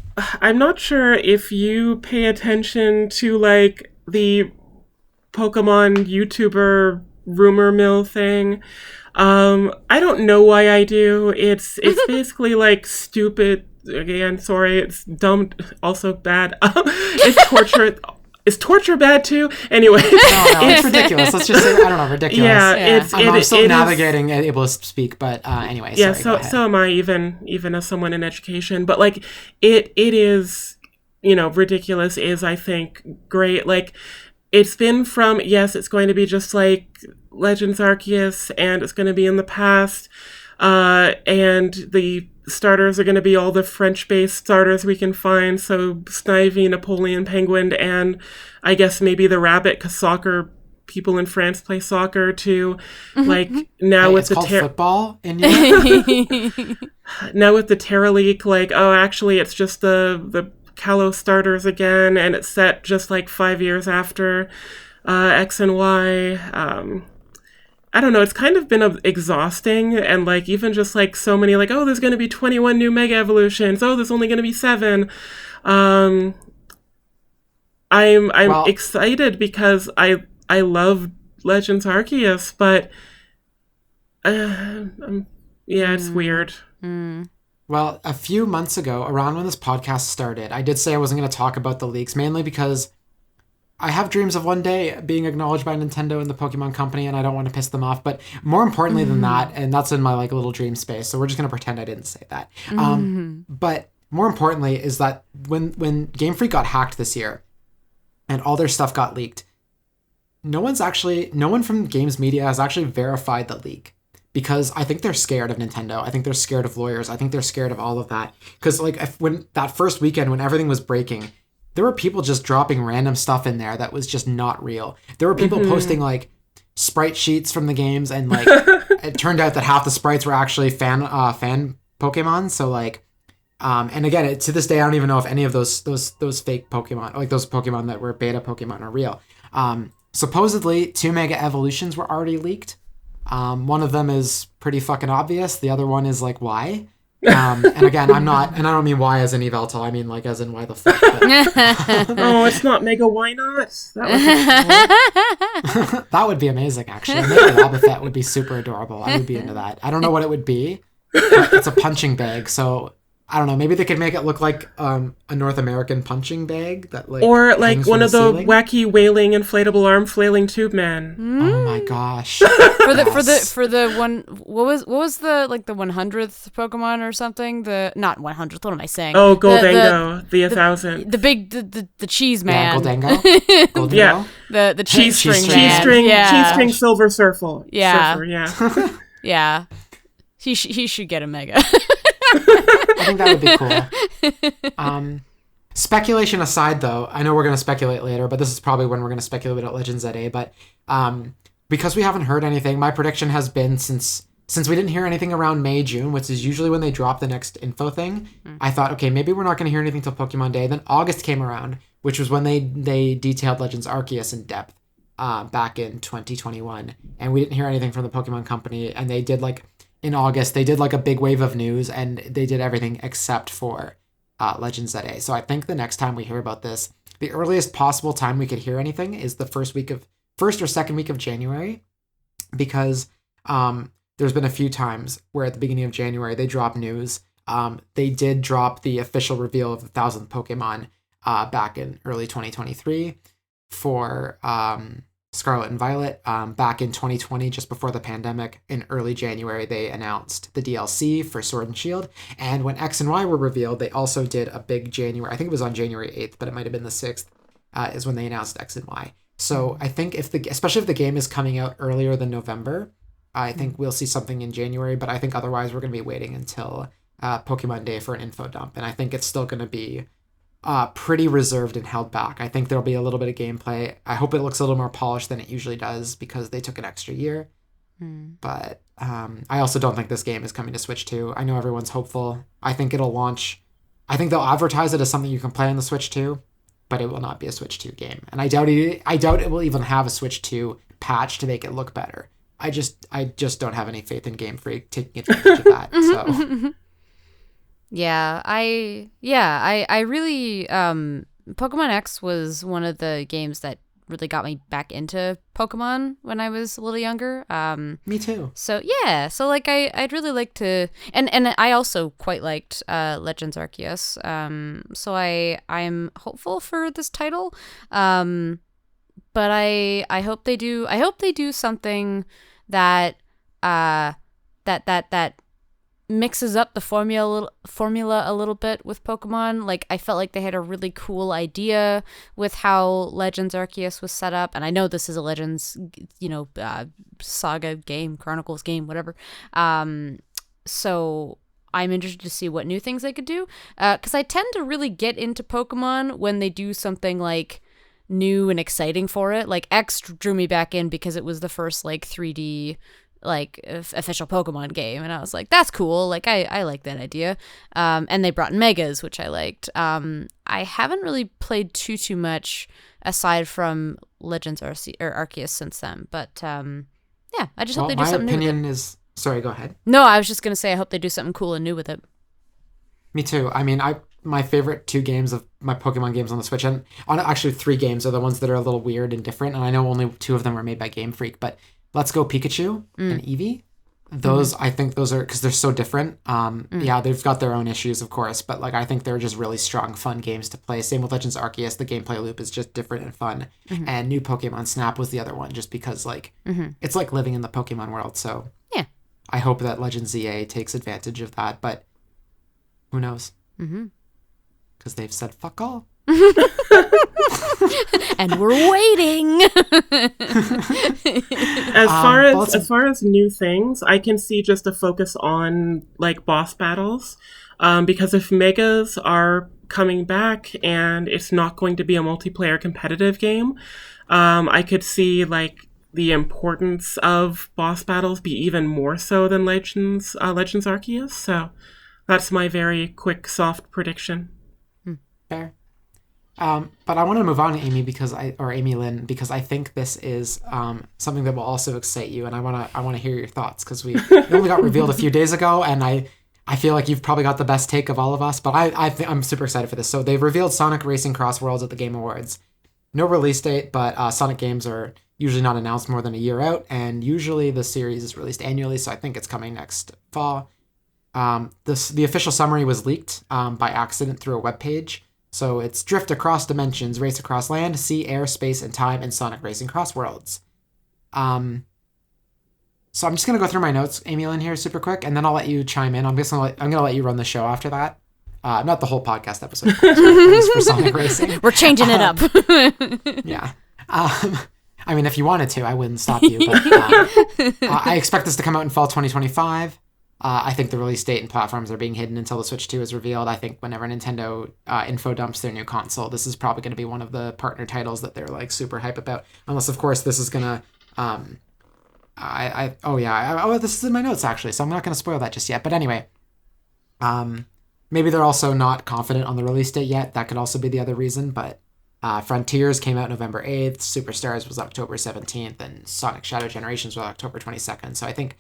I'm not sure if you pay attention to, like, the Pokemon YouTuber rumor mill thing. I don't know why I do. It's basically, like, stupid. Again, sorry, it's dumb, also bad. It's torture. Is torture bad too? Anyway. No, it's ridiculous. Let's just say, I don't know, ridiculous. Yeah. I'm still navigating, able to speak, but anyway, yeah, sorry, so am I, even as someone in education. But, like, it is, ridiculous is, I think, great. Like, it's been from, yes, it's going to be just like Legends Arceus, and it's going to be in the past, and the starters are going to be all the French-based starters we can find, so Snivy, Napoleon, Penguin, and I guess maybe the Rabbit, because soccer, people in France play soccer too. Like, now with the football in Europe? Now with the Terra League, like, oh, actually it's just the Kalos starters again, and it's set just like 5 years after X and Y. I don't know, it's kind of been exhausting, and, like, even just, like, so many, like, oh, there's going to be 21 new Mega Evolutions, oh, there's only going to be 7. I'm excited because I love Legends Arceus, but, it's weird. Well, a few months ago, around when this podcast started, I did say I wasn't going to talk about the leaks, mainly because I have dreams of one day being acknowledged by Nintendo and the Pokemon Company, and I don't want to piss them off. But more importantly than that, and that's in my, like, little dream space, so we're just going to pretend I didn't say that. But more importantly is that when Game Freak got hacked this year and all their stuff got leaked, no one from games media has actually verified the leak. Because I think they're scared of Nintendo. I think they're scared of lawyers. I think they're scared of all of that. Because, like, when that first weekend when everything was breaking, there were people just dropping random stuff in there that was just not real. There were people posting, like, sprite sheets from the games, and, like, it turned out that half the sprites were actually fan Pokemon. So, like, and again, to this day, I don't even know if any of those fake Pokemon, like those Pokemon that were beta Pokemon, are real. Supposedly, 2 Mega Evolutions were already leaked. One of them is pretty fucking obvious. The other one is, like, why? And again, I don't mean why as in Yveltal, I mean, like, as in why the fuck. But, oh, it's not Mega, why not? That would, that would be amazing, actually. Mega Wobbuffet would be super adorable. I would be into that. I don't know what it would be. It's a punching bag, so I don't know. Maybe they could make it look like a North American punching bag that, like, or like one of the ceiling. wacky wailing inflatable arm flailing tube man. Oh my gosh! For the one, what was the, like, the 100th Pokemon or something? The not 100th. What am I saying? Oh, Goldango, the 1000th. The big the cheese man. Yeah, Goldango. Yeah, the cheese string cheese string silver surfer. Yeah, surfer, yeah. He should get a Mega. I think that would be cool. Speculation aside, though, I know we're going to speculate later, but this is probably when we're going to speculate about Legends ZA. But because we haven't heard anything, my prediction has been since we didn't hear anything around May, June, which is usually when they drop the next info thing, I thought, okay, maybe we're not going to hear anything till Pokemon Day. Then August came around, which was when they detailed Legends Arceus in depth back in 2021. And we didn't hear anything from the Pokemon Company. And they did, like, in August, they did, like, a big wave of news, and they did everything except for Legends ZA. So I think the next time we hear about this, the earliest possible time we could hear anything is the first or second week of January, because there's been a few times where at the beginning of January they drop news They did drop the official reveal of the 1,000th Pokemon back in early 2023 for Scarlet and Violet. Back in 2020, just before the pandemic, in early January, they announced the DLC for Sword and Shield. And when X and Y were revealed, they also did a big January, I think it was on January 8th, but it might have been the 6th, is when they announced X and Y. So I think especially if the game is coming out earlier than November, I think we'll see something in January, but I think otherwise we're going to be waiting until Pokemon Day for an info dump. And I think it's still going to be pretty reserved and held back. I think there'll be a little bit of gameplay. I hope it looks a little more polished than it usually does because they took an extra year. But I also don't think this game is coming to Switch 2. I know everyone's hopeful. I think it'll launch. I think they'll advertise it as something you can play on the Switch 2, but it will not be a Switch 2 game. And I doubt it will even have a Switch 2 patch to make it look better. I just don't have any faith in Game Freak taking advantage of that. So. Yeah, I really Pokemon X was one of the games that really got me back into Pokemon when I was a little younger. Me too. So yeah, so like I'd really like to, and I also quite liked Legends Arceus. So I'm hopeful for this title. But I hope they do something that that mixes up the formula a little bit with Pokemon. Like I felt like they had a really cool idea with how Legends Arceus was set up, and I know this is a Legends, saga game, Chronicles game, whatever. So I'm interested to see what new things they could do, because I tend to really get into Pokemon when they do something like new and exciting for it. Like X drew me back in because it was the first like 3D like official Pokemon game, and I was like, that's cool, like I like that idea. And they brought in Megas, which I liked. I haven't really played too much aside from Legends Arceus since then, but yeah, I just hope they do something new with it. My opinion is, sorry, go ahead. No, I was just gonna say I hope they do something cool and new with it. Me too. I mean, my favorite 2 games of my Pokemon games on the Switch, and actually 3 games, are the ones that are a little weird and different, and I know only 2 of them are made by Game Freak, but Let's Go Pikachu and Eevee. Those, I think those are, because they're so different. Yeah, they've got their own issues, of course, but like I think they're just really strong, fun games to play. Same with Legends Arceus. The gameplay loop is just different and fun. And New Pokemon Snap was the other one, just because like it's like living in the Pokemon world. So yeah, I hope that Legends ZA takes advantage of that, but who knows? Because they've said fuck all. And we're waiting. As far as new things, I can see just a focus on like boss battles, because if Megas are coming back and it's not going to be a multiplayer competitive game, I could see like the importance of boss battles be even more so than Legends Arceus. So that's my very quick, soft prediction. Fair. But I want to move on to Amy Lynn, because I think this is something that will also excite you, and I want to hear your thoughts, because it only got revealed a few days ago, and I feel like you've probably got the best take of all of us, but I'm super excited for this. So they've revealed Sonic Racing Cross Worlds at the Game Awards. No release date, but Sonic games are usually not announced more than a year out, and usually the series is released annually, so I think it's coming next fall. The official summary was leaked by accident through a webpage. So it's drift across dimensions, race across land, sea, air, space, and time in Sonic Racing Cross Worlds. So I'm just going to go through my notes, Amy Lynn, here super quick, and then I'll let you chime in. I'm going to let you run the show after that. Not the whole podcast episode, of course, but for Sonic Racing. We're changing it up. Yeah. I mean, if you wanted to, I wouldn't stop you. But I expect this to come out in fall 2025. I think the release date and platforms are being hidden until the Switch 2 is revealed. I think whenever Nintendo info dumps their new console, this is probably going to be one of the partner titles that they're like super hype about. Unless, of course, this is going to... this is in my notes, actually, so I'm not going to spoil that just yet. But anyway, maybe they're also not confident on the release date yet. That could also be the other reason, but Frontiers came out November 8th, Superstars was October 17th, and Sonic Shadow Generations was October 22nd. So I think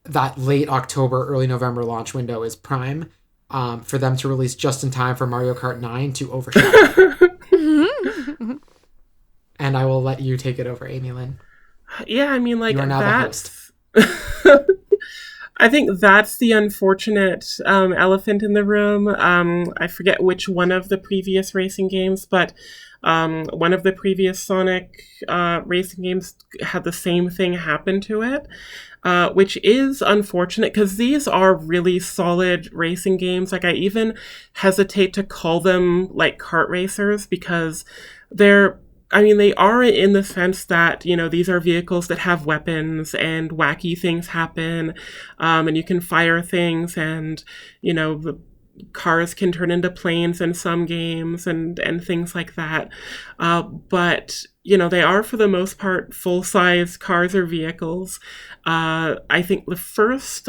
that late October, early November launch window is prime for them to release just in time for Mario Kart 9 to overshadow. And I will let you take it over, Amy Lynn. Yeah, I mean, like, you are now the host. I think that's the unfortunate elephant in the room. I forget which one of the previous racing games, but one of the previous Sonic racing games had the same thing happen to it, which is unfortunate because these are really solid racing games. Like, I even hesitate to call them like kart racers because they are in the sense that, these are vehicles that have weapons and wacky things happen, and you can fire things, and, the cars can turn into planes in some games and things like that. But, they are, for the most part, full-size cars or vehicles. I think the first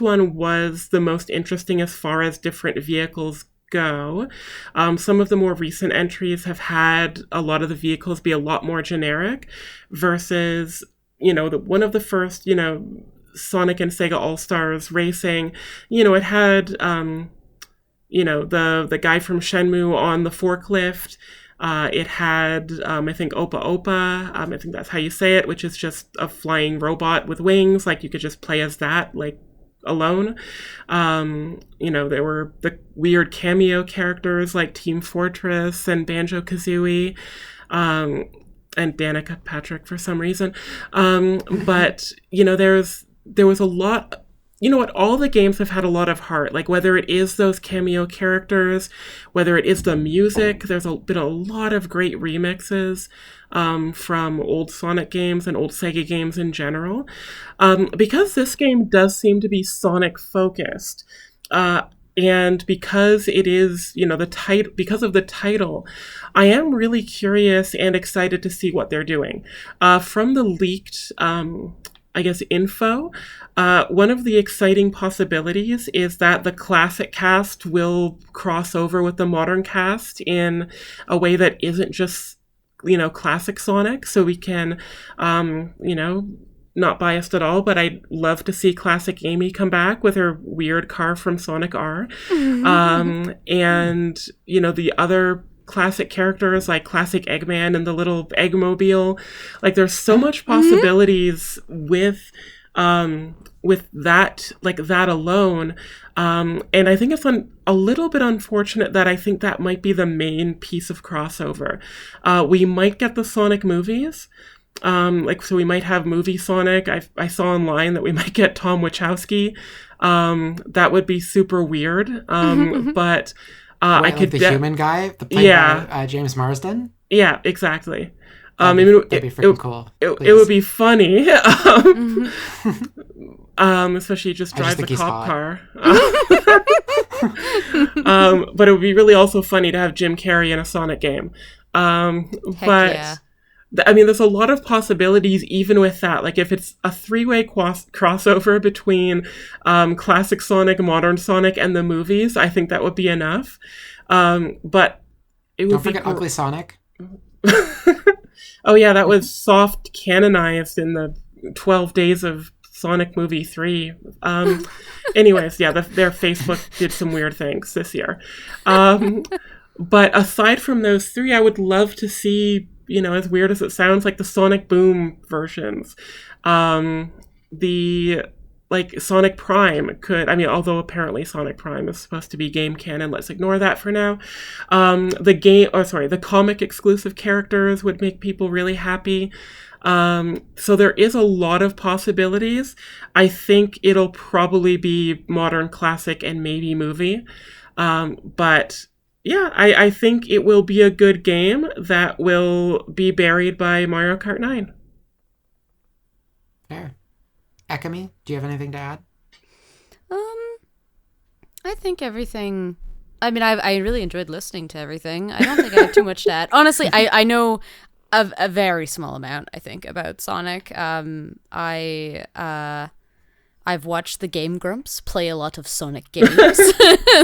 one was the most interesting as far as different vehicles go. Some of the more recent entries have had a lot of the vehicles be a lot more generic versus, one of the first, Sonic and Sega All-Stars Racing, it had, the guy from Shenmue on the forklift. It had, I think, Opa Opa. I think that's how you say it, which is just a flying robot with wings. Like, you could just play as that, like, alone. There were the weird cameo characters like Team Fortress and Banjo-Kazooie, and Danica Patrick for some reason. But, there was a lot. All the games have had a lot of heart, like whether it is those cameo characters, whether it is the music. There's been a lot of great remixes from old Sonic games and old Sega games in general. Because this game does seem to be Sonic focused, and because it is, because of the title, I am really curious and excited to see what they're doing. From the leaked, info, one of the exciting possibilities is that the classic cast will cross over with the modern cast in a way that isn't just, classic Sonic. So we can, not biased at all, but I'd love to see classic Amy come back with her weird car from Sonic R. And, the other classic characters like classic Eggman and the little Eggmobile. Like, there's so much possibilities with that, like that alone. And I think it's a little bit unfortunate that I think that might be the main piece of crossover. We might get the Sonic movies. So we might have movie Sonic. I saw online that we might get Tom Wachowski. That would be super weird. But I could the human guy, played by James Marsden. Yeah, exactly. That'd be freaking cool. It would be funny. Especially just drives a cop car. But it would be really also funny to have Jim Carrey in a Sonic game. Yeah. There's a lot of possibilities even with that. Like, if it's a three-way crossover between classic Sonic, modern Sonic, and the movies, I think that would be enough. But it would Don't forget Ugly Sonic. Oh yeah, that was soft canonized in the 12 Days of Sonic Movie 3. Anyways, yeah, their Facebook did some weird things this year. But aside from those three, I would love to see, as weird as it sounds, like the Sonic Boom versions. Sonic Prime although apparently Sonic Prime is supposed to be game canon, let's ignore that for now. The comic exclusive characters would make people really happy. So there is a lot of possibilities. I think it'll probably be modern, classic, and maybe movie. But yeah, I think it will be a good game that will be buried by Mario Kart 9. Fair. Ekami, do you have anything to add? I think everything... I really enjoyed listening to everything. I don't think I have too much to add. Honestly, I know a very small amount, I think, about Sonic. I've watched the Game Grumps play a lot of Sonic games.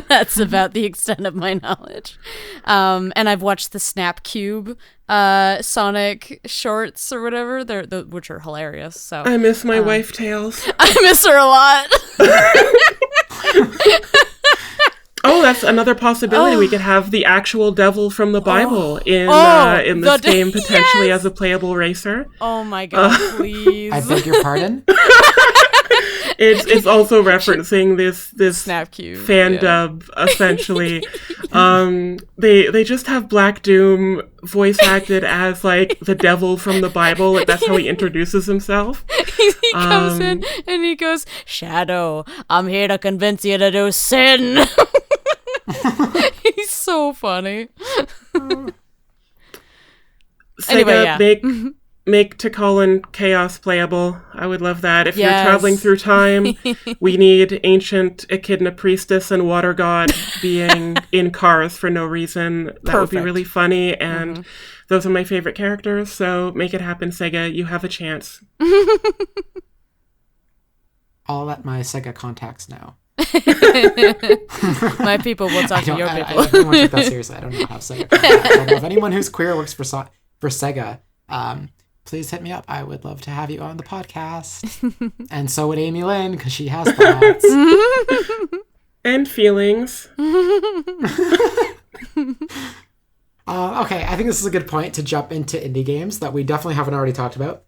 That's about the extent of my knowledge. And I've watched the Snap Cube Sonic shorts or whatever, which are hilarious. So I miss my wife Tails. I miss her a lot. Oh, that's another possibility. We could have the actual devil from the Bible in this game potentially as a playable racer. Oh my god, please. I beg your pardon? It's also referencing this Snap cube fan dub essentially. They just have Black Doom voice acted as like the devil from the Bible. Like that's how he introduces himself. He comes in and he goes, "Shadow, I'm here to convince you to do sin." He's so funny. Sega, make Takalon Chaos playable. I would love that. If you're traveling through time, we need ancient Echidna Priestess and Water God being in cars for no reason. That would be really funny, and those are my favorite characters, so make it happen, Sega. You have a chance. I'll let my Sega contacts know. My people will talk to your people. I don't want to take that seriously. I don't know how Sega contacts. Although if anyone who's queer works for Sega, please hit me up. I would love to have you on the podcast. And so would Amy Lynn, because she has thoughts. And feelings. Okay, I think this is a good point to jump into indie games that we definitely haven't already talked about.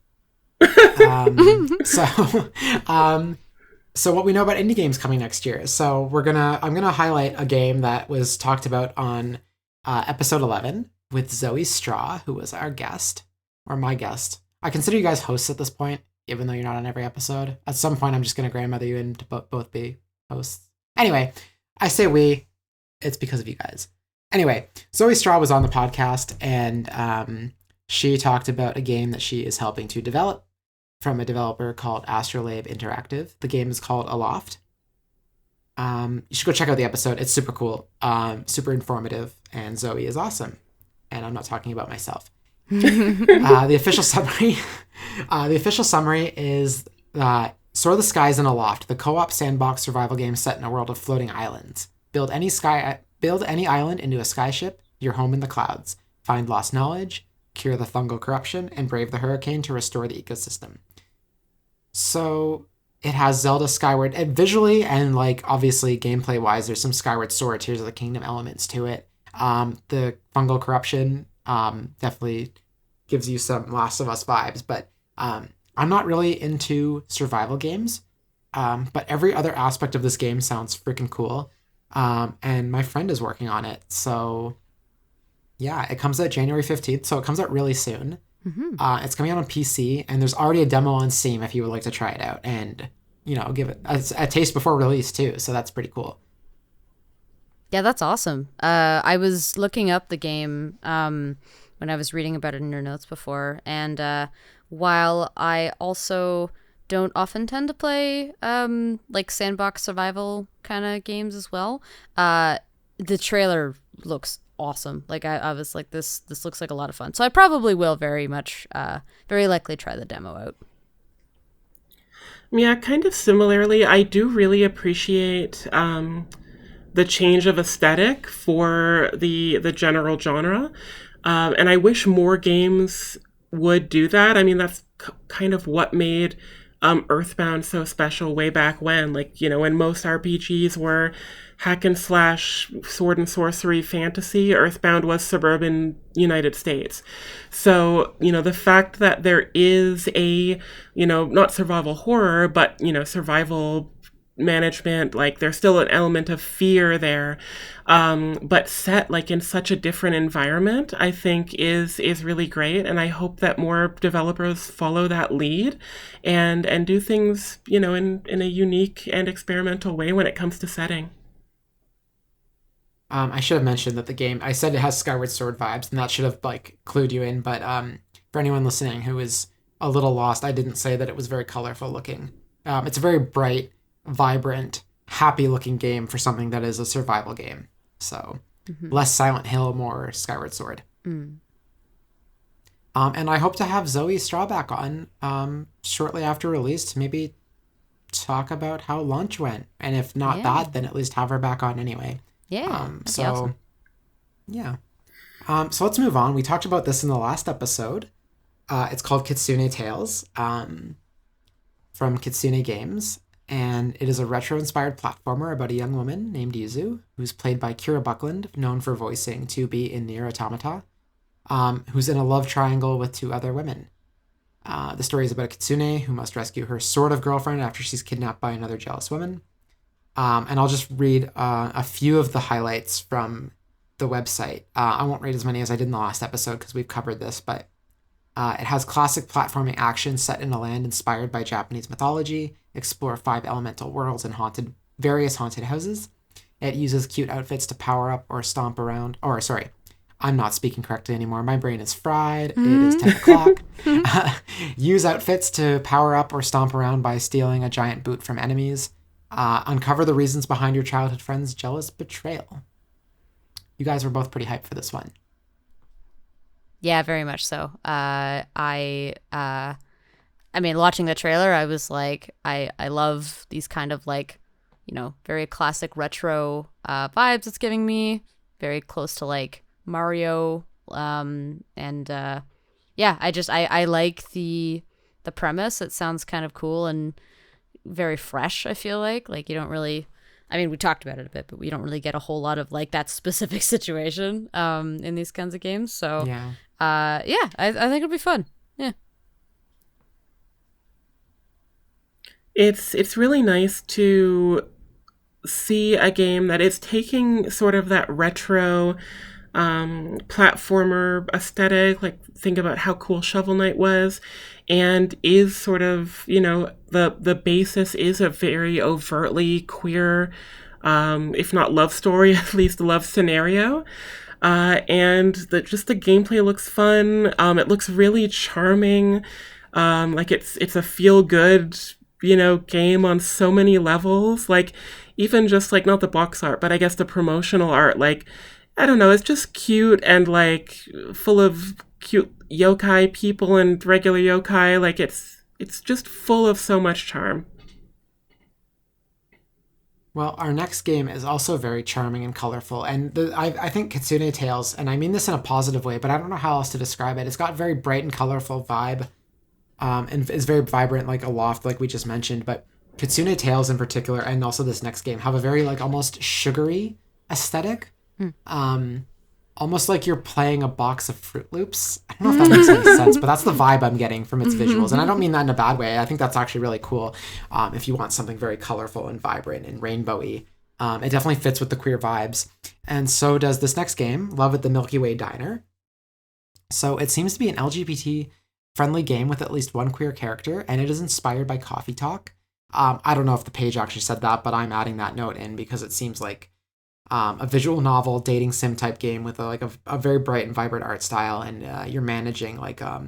So what we know about indie games coming next year. So I'm gonna highlight a game that was talked about on episode 11 with Zoe Straw, who was our guest, or my guest. I consider you guys hosts at this point, even though you're not on every episode. At some point, I'm just gonna grandmother you in to both be hosts. Anyway, I say we. It's because of you guys. Anyway, Zoe Straw was on the podcast, and she talked about a game that she is helping to develop from a developer called Astrolabe Interactive. The game is called Aloft. You should go check out the episode. It's super cool, super informative, and Zoe is awesome. And I'm not talking about myself. The official summary. The official summary is Soar the Skies in Aloft, the co-op sandbox survival game set in a world of floating islands. Build any island into a skyship. Your home in the clouds. Find lost knowledge, cure the fungal corruption, and brave the hurricane to restore the ecosystem. So it has Zelda Skyward, and visually and like obviously gameplay wise, there's some Skyward Sword, Tears of the Kingdom elements to it. The fungal corruption definitely gives you some Last of Us vibes, but I'm not really into survival games. But every other aspect of this game sounds freaking cool. And my friend is working on it, so yeah, it comes out January 15th, so it comes out really soon. It's coming out on PC, and there's already a demo on Steam if you would like to try it out and, give it a taste before release too, so that's pretty cool. Yeah, that's awesome. I was looking up the game when I was reading about it in your notes before, and while I also don't often tend to play like sandbox survival kind of games as well, the trailer looks awesome. Like I was like, this looks like a lot of fun. So I probably will very likely try the demo out. Yeah, kind of similarly, I do really appreciate the change of aesthetic for the general genre. And I wish more games would do that. I mean, that's kind of what made Earthbound so special way back when. Like, when most RPGs were hack and slash sword and sorcery fantasy, Earthbound was suburban United States. So, the fact that there is a, not survival horror, but, survival management, like there's still an element of fear there, but set like in such a different environment, I think is really great. And I hope that more developers follow that lead and do things, in a unique and experimental way when it comes to setting. I should have mentioned that the game, I said it has Skyward Sword vibes, and that should have like clued you in, but for anyone listening who is a little lost, I didn't say that it was very colorful looking. It's a very bright, vibrant, happy looking game for something that is a survival game. So less Silent Hill, more Skyward Sword. And I hope to have Zoe Straw back on shortly after release to maybe talk about how launch went. And if not that, then at least have her back on anyway. Yeah. So awesome. Yeah. So let's move on. We talked about this in the last episode. It's called Kitsune Tales from Kitsune Games. And it is a retro-inspired platformer about a young woman named Yuzu, who's played by Kira Buckland, known for voicing 2B in Nier Automata, who's in a love triangle with two other women. The story is about a kitsune who must rescue her sort of girlfriend after she's kidnapped by another jealous woman. And I'll just read a few of the highlights from the website. I won't read as many as I did in the last episode because we've covered this, but it has classic platforming action set in a land inspired by Japanese mythology, explore 5 elemental worlds and various haunted houses. It uses cute outfits to power up or stomp around. Or, sorry, I'm not speaking correctly anymore. My brain is fried. It is 10 o'clock. Use outfits to power up or stomp around by stealing a giant boot from enemies. Uncover the reasons behind your childhood friend's jealous betrayal. You guys were both pretty hyped for this one. Yeah, very much so. I mean, watching the trailer, I was like, I love these kind of like, you know, very classic retro vibes it's giving me. Very close to like Mario. I like the premise. It sounds kind of cool and very fresh, I feel like. Like you don't really, I mean, we talked about it a bit, but we don't really get a whole lot of like that specific situation in these kinds of games. So I think it'll be fun. Yeah. It's really nice to see a game that is taking sort of that retro platformer aesthetic, like think about how cool Shovel Knight was, and is sort of, you know, the basis is a very overtly queer, if not love story, at least love scenario. And the gameplay looks fun. It looks really charming. Like it's a feel good, you know, game on so many levels. Like even just like not the box art, but I guess the promotional art, like, I don't know, it's just cute and like full of cute yokai people and regular yokai. Like it's just full of so much charm. Well, our next game is also very charming and colorful. And I think Kitsune Tales, and I mean this in a positive way, but I don't know how else to describe it. It's got a very bright and colorful vibe. And is very vibrant, like Aloft, like we just mentioned. But Kitsune Tales in particular, and also this next game, have a very like almost sugary aesthetic. Almost like you're playing a box of Fruit Loops. I don't know if that makes any sense, but that's the vibe I'm getting from its visuals. And I don't mean that in a bad way. I think that's actually really cool if you want something very colorful and vibrant and rainbowy. It definitely fits with the queer vibes. And so does this next game, Love at the Milky Way Diner. So it seems to be an LGBT-friendly game with at least one queer character, and it is inspired by Coffee Talk. I don't know if the page actually said that, but I'm adding that note in because it seems like a visual novel dating sim type game with a very bright and vibrant art style, and you're managing like a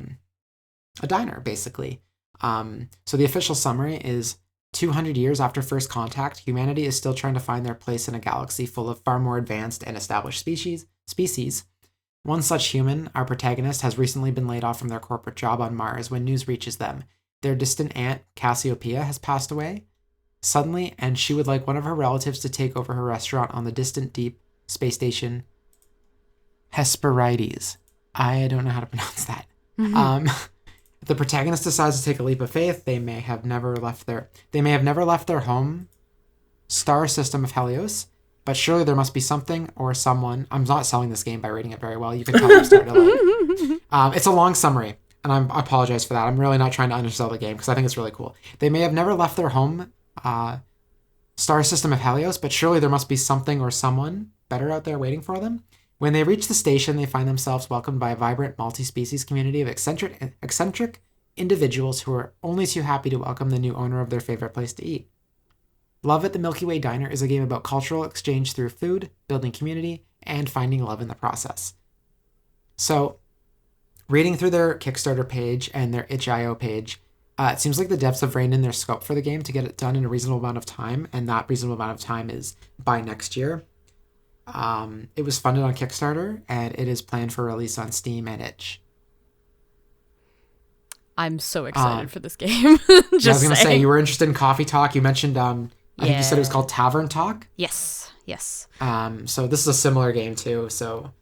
diner basically. So the official summary is 200 years after first contact, humanity is still trying to find their place in a galaxy full of far more advanced and established species. One such human, our protagonist, has recently been laid off from their corporate job on Mars when news reaches them. Their distant aunt, Cassiopeia, has passed away suddenly, and she would like one of her relatives to take over her restaurant on the distant deep space station Hesperides. I don't know how to pronounce that. The protagonist decides to take a leap of faith. They may have never left their home star system of Helios, but surely there must be something or someone. I'm not selling this game by rating it very well. You can tell I'm starting to like. It's a long summary, and I apologize for that. I'm really not trying to undersell the game because I think it's really cool. They may have never left their home star system of Helios, but surely there must be something or someone better out there waiting for them. When they reach the station, they find themselves welcomed by a vibrant multi-species community of eccentric individuals who are only too happy to welcome the new owner of their favorite place to eat. Love at the Milky Way Diner is a game about cultural exchange through food, building community, and finding love in the process. So, reading through their Kickstarter page and their itch.io page, it seems like the devs have reined in their scope for the game to get it done in a reasonable amount of time, and that reasonable amount of time is by next year. It was funded on Kickstarter, and it is planned for release on Steam and itch. I'm so excited for this game. I was going to say, you were interested in Coffee Talk. You mentioned, I think you said it was called Tavern Talk? Yes. So this is a similar game too. So,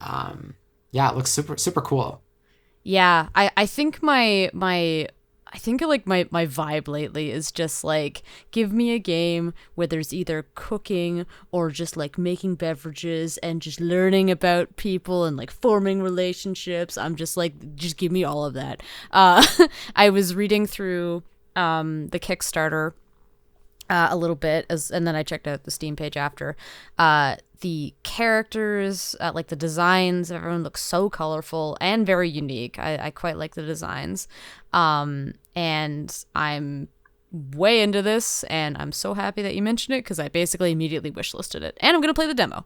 it looks super, super cool. Yeah, I think my I think like my vibe lately is just like, give me a game where there's either cooking or just like making beverages and just learning about people and like forming relationships. I'm just like, just give me all of that. I was reading through the Kickstarter a little bit, and then I checked out the Steam page after. The characters, like the designs, everyone looks so colorful and very unique. I quite like the designs. And I'm way into this, and I'm so happy that you mentioned it because I basically immediately wishlisted it. And I'm going to play the demo.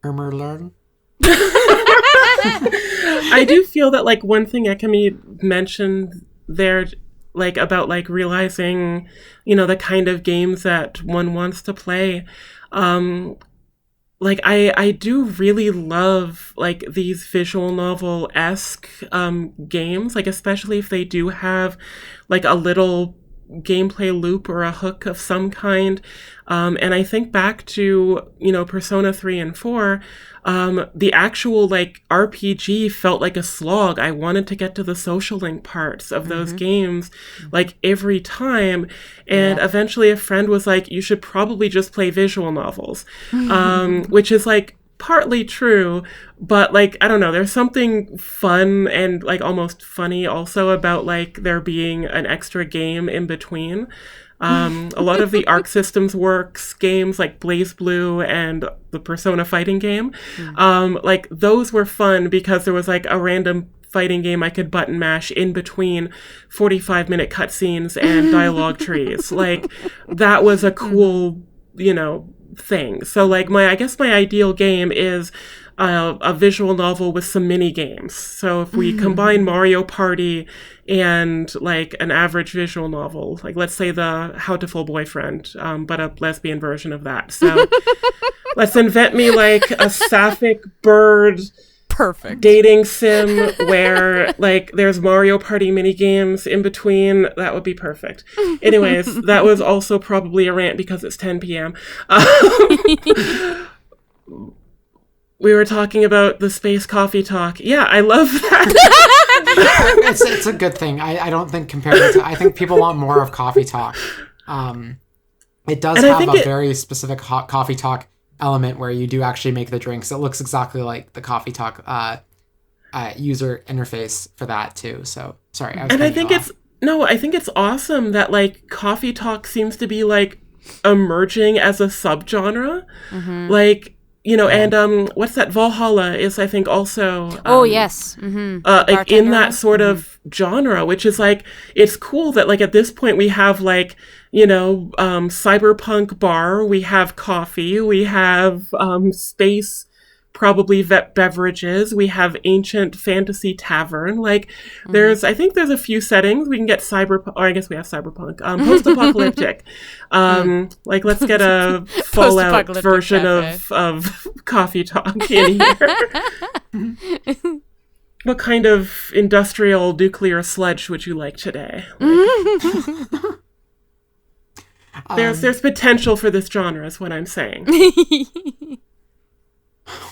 Learn. I do feel that like one thing Ekami mentioned there, like about like realizing, the kind of games that one wants to play. Like I do really love like these visual novel-esque games, like especially if they do have like a little gameplay loop or a hook of some kind. And I think back to, Persona 3 and 4, the actual like RPG felt like a slog. I wanted to get to the social link parts of those games like every time. And eventually a friend was like, you should probably just play visual novels, which is like partly true, but like, I don't know, there's something fun and like almost funny also about like there being an extra game in between. A lot of the Arc Systems Works games like Blaze Blue and the Persona fighting game, like those were fun because there was like a random fighting game I could button mash in between 45-minute cutscenes and dialogue trees. Like that was a cool, thing. So like I guess my ideal game is a visual novel with some mini games. So if we combine Mario Party and like an average visual novel, like let's say the How to Full Boyfriend, but a lesbian version of that. So let's invent me like a sapphic bird perfect dating sim where like there's Mario Party mini games in between. That would be perfect. Anyways, that was also probably a rant because it's 10 p.m. We were talking about the space coffee talk. Yeah, I love that. It's a good thing. I don't think compared to, I think people want more of coffee talk. It does have a very specific hot coffee talk element where you do actually make the drinks. It looks exactly like the coffee talk user interface for that too. So sorry, I think it's awesome that like coffee talk seems to be like emerging as a subgenre. Like, and what's that? Valhalla is, I think, also yes, like in that sort of genre, which is like, it's cool that like at this point we have like, cyberpunk bar, we have coffee, we have space probably beverages, we have ancient fantasy tavern. Like I think there's a few settings we can get cyberpunk, or I guess we have cyberpunk, post-apocalyptic. Like let's get a Fallout version of coffee talk in here. What kind of industrial nuclear sludge would you like today? There's potential for this genre is what I'm saying.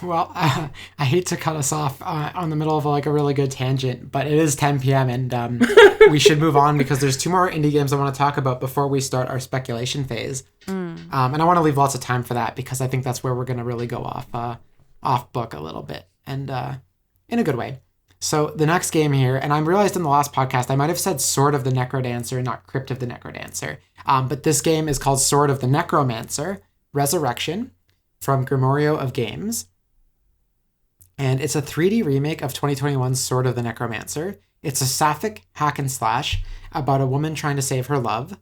Well, I hate to cut us off on the middle of like a really good tangent, but it is 10 p.m. and we should move on because there's 2 more indie games I want to talk about before we start our speculation phase. And I want to leave lots of time for that because I think that's where we're going to really go off book a little bit and in a good way. So the next game here, and I realized in the last podcast I might have said Sword of the Necrodancer, not Crypt of the Necrodancer. But this game is called Sword of the Necromancer, Resurrection, from Grimorio of Games. And it's a 3D remake of 2021's Sword of the Necromancer. It's a sapphic hack and slash about a woman trying to save her love.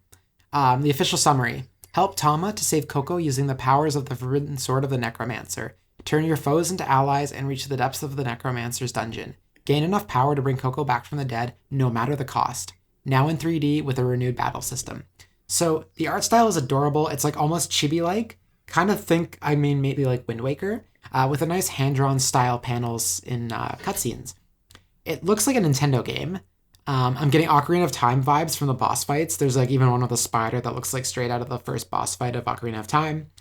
The official summary: help Tama to save Coco using the powers of the forbidden Sword of the Necromancer. Turn your foes into allies and reach the depths of the Necromancer's dungeon. Gain enough power to bring Coco back from the dead, no matter the cost. Now in 3D with a renewed battle system. So the art style is adorable. It's like almost chibi-like. Kind of think, maybe like Wind Waker, with a nice hand-drawn style panels in cutscenes. It looks like a Nintendo game. I'm getting Ocarina of Time vibes from the boss fights. There's like even one with a spider that looks like straight out of the first boss fight of Ocarina of Time.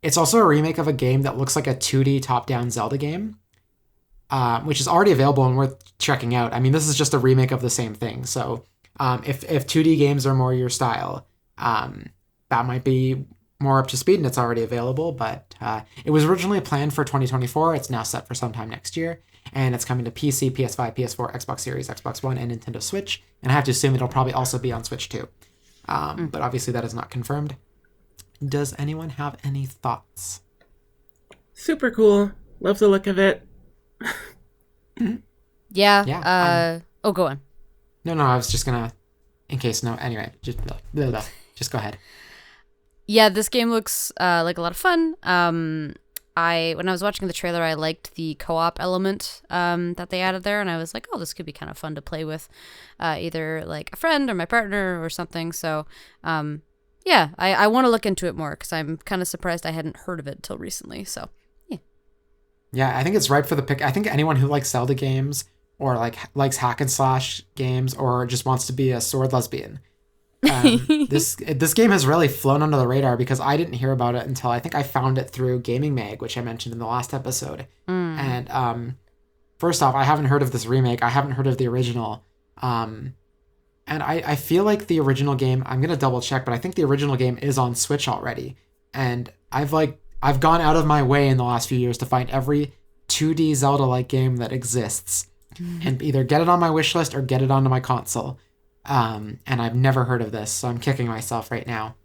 It's also a remake of a game that looks like a 2D top-down Zelda game, which is already available and worth checking out. I mean, this is just a remake of the same thing. So if 2D games are more your style, that might be more up to speed, and it's already available. But it was originally planned for 2024. It's now set for sometime next year, and it's coming to PC, PS5, PS4, Xbox Series, Xbox One, and Nintendo Switch. And I have to assume it'll probably also be on Switch too. But obviously that is not confirmed. Does anyone have any thoughts? Super cool. Love the look of it. Yeah. Go on. No, I was just gonna, in case no. Anyway, just go ahead. Yeah, this game looks like a lot of fun. When I was watching the trailer, I liked the co-op element that they added there, and I was like, oh, this could be kind of fun to play with, either like a friend or my partner or something. So, yeah, I want to look into it more because I'm kind of surprised I hadn't heard of it until recently. So, yeah. Yeah, I think it's ripe for the pick. I think anyone who likes Zelda games or likes hack and slash games or just wants to be a sword lesbian, this game has really flown under the radar because I didn't hear about it until I think I found it through Gaming Mag, which I mentioned in the last episode. And first off, I haven't heard of this remake. I haven't heard of the original. And I feel like the original game, I'm going to double check, but I think the original game is on Switch already. And I've gone out of my way in the last few years to find every 2D Zelda-like game that exists and either get it on my wish list or get it onto my console. And I've never heard of this, so I'm kicking myself right now.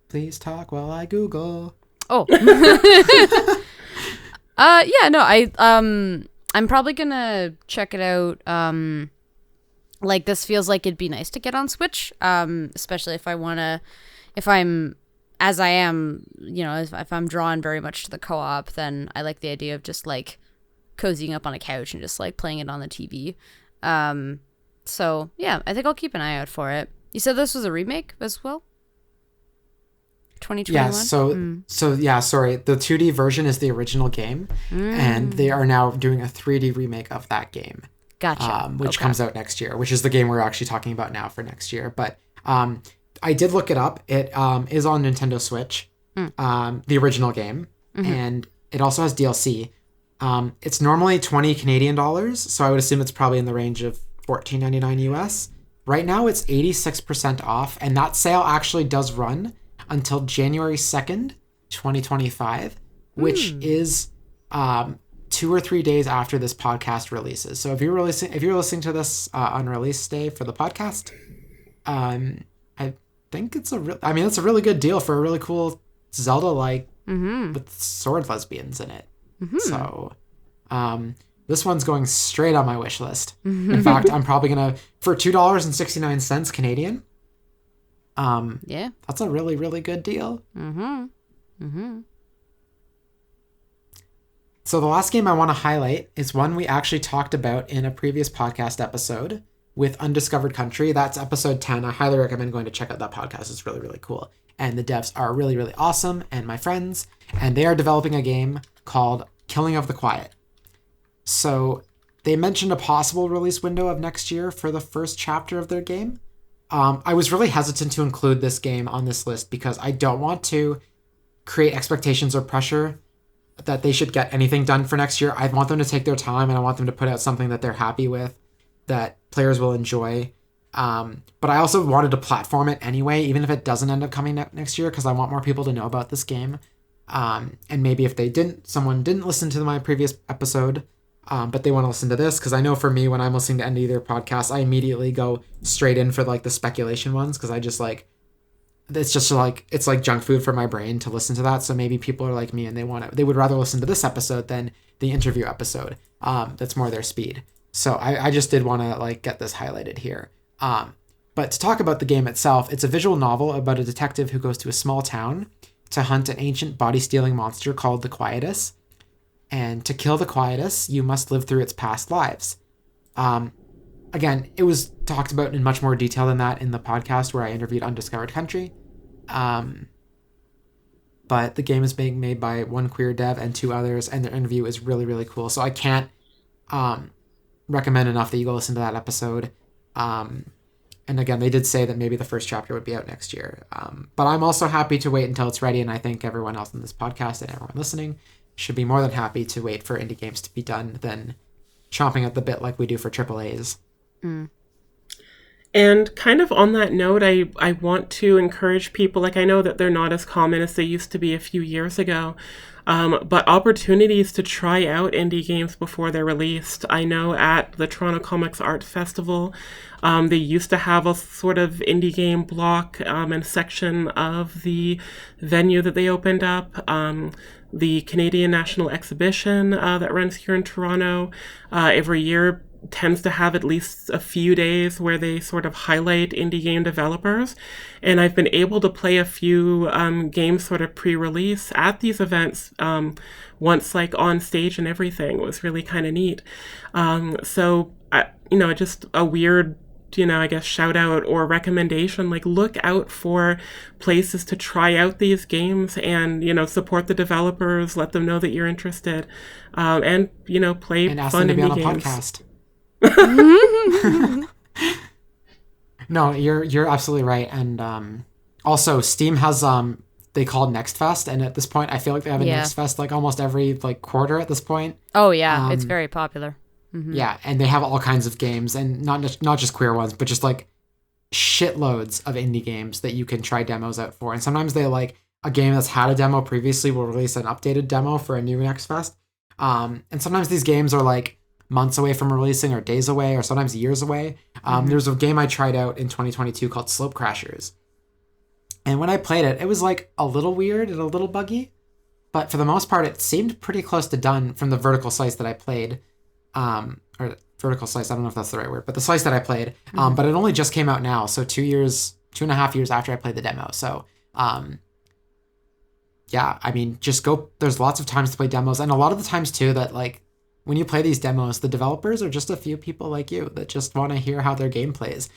Please talk while I Google. Oh. Yeah, no, I'm probably gonna check it out. Like, this feels like it'd be nice to get on Switch, especially if I'm, as I am, if I'm drawn very much to the co-op, then I like the idea of just, like, cozying up on a couch and just, like, playing it on the TV. So, yeah, I think I'll keep an eye out for it. You said this was a remake as well? 2021? Yeah, so yeah, sorry. The 2D version is the original game, and they are now doing a 3D remake of that game. Gotcha. Which comes out next year, which is the game we're actually talking about now for next year. But I did look it up. It is on Nintendo Switch, the original game, and it also has DLC. It's normally 20 Canadian dollars, so I would assume it's probably in the range of $14.99 US. Right now, it's 86% off, and that sale actually does run until January 2nd, 2025, which is 2 or 3 days after this podcast releases. So if you're listening to this on release day for the podcast, I think it's a really good deal for a really cool Zelda-like with sword lesbians in it. So this one's going straight on my wish list. In fact, I'm probably gonna, for $2.69 Canadian. Yeah, that's a really, really good deal. So the last game I want to highlight is one we actually talked about in a previous podcast episode with Undiscovered Country. That's episode 10. I highly recommend going to check out that podcast. It's really, really cool. And the devs are really, really awesome and my friends. And they are developing a game called Killing of the Quiet. So they mentioned a possible release window of next year for the first chapter of their game. I was really hesitant to include this game on this list because I don't want to create expectations or pressure that they should get anything done for next year. I want them to take their time and I want them to put out something that they're happy with, that players will enjoy. But I also wanted to platform it anyway, even if it doesn't end up coming next year, because I want more people to know about this game. And maybe if someone didn't listen to my previous episode, but they want to listen to this, because I know for me, when I'm listening to any of their podcasts, I immediately go straight in for like the speculation ones, because I just like, it's like junk food for my brain to listen to that. So maybe people are like me and they would rather listen to this episode than the interview episode. That's more their speed. So I just did want to like get this highlighted here. But to talk about the game itself, it's a visual novel about a detective who goes to a small town to hunt an ancient body-stealing monster called the Quietus. And to kill the Quietus, you must live through its past lives. Again, it was talked about in much more detail than that in the podcast where I interviewed Undiscovered Country. But the game is being made by one queer dev and 2 others, and their interview is really, really cool. So I can't recommend enough that you go listen to that episode. And again, they did say that maybe the first chapter would be out next year. But I'm also happy to wait until it's ready, and I think everyone else in this podcast and everyone listening should be more than happy to wait for indie games to be done than chomping at the bit like we do for AAAs. And kind of on that note, I want to encourage people, like I know that they're not as common as they used to be a few years ago, but opportunities to try out indie games before they're released. I know at the Toronto Comics Art Festival, they used to have a sort of indie game block and section of the venue that they opened up. The Canadian National Exhibition that runs here in Toronto every year tends to have at least a few days where they sort of highlight indie game developers. And I've been able to play a few games sort of pre-release at these events once, like on stage and everything. It was really kind of neat. So, just a weird, I guess, shout out or recommendation, like look out for places to try out these games and, support the developers, let them know that you're interested, and, play and ask fun them to be indie on a games. podcast. No, you're absolutely right. And also Steam has they call Next Fest, and at this point I feel like they have a Next Fest like almost every like quarter at this point. Oh yeah, it's very popular. Yeah, and they have all kinds of games, and not just queer ones, but just like shitloads of indie games that you can try demos out for. And sometimes they like a game that's had a demo previously will release an updated demo for a new Next Fest. And sometimes these games are like months away from releasing, or days away, or sometimes years away. There's a game I tried out in 2022 called Slope Crashers. And when I played it, it was like a little weird and a little buggy, but for the most part, it seemed pretty close to done from the vertical slice that I played. Or vertical slice, I don't know if that's the right word, but the slice that I played. But it only just came out now, so 2.5 years after I played the demo. So, yeah, I mean, just go, there's lots of times to play demos, and a lot of the times too that like, when you play these demos, the developers are just a few people like you that just want to hear how their game plays.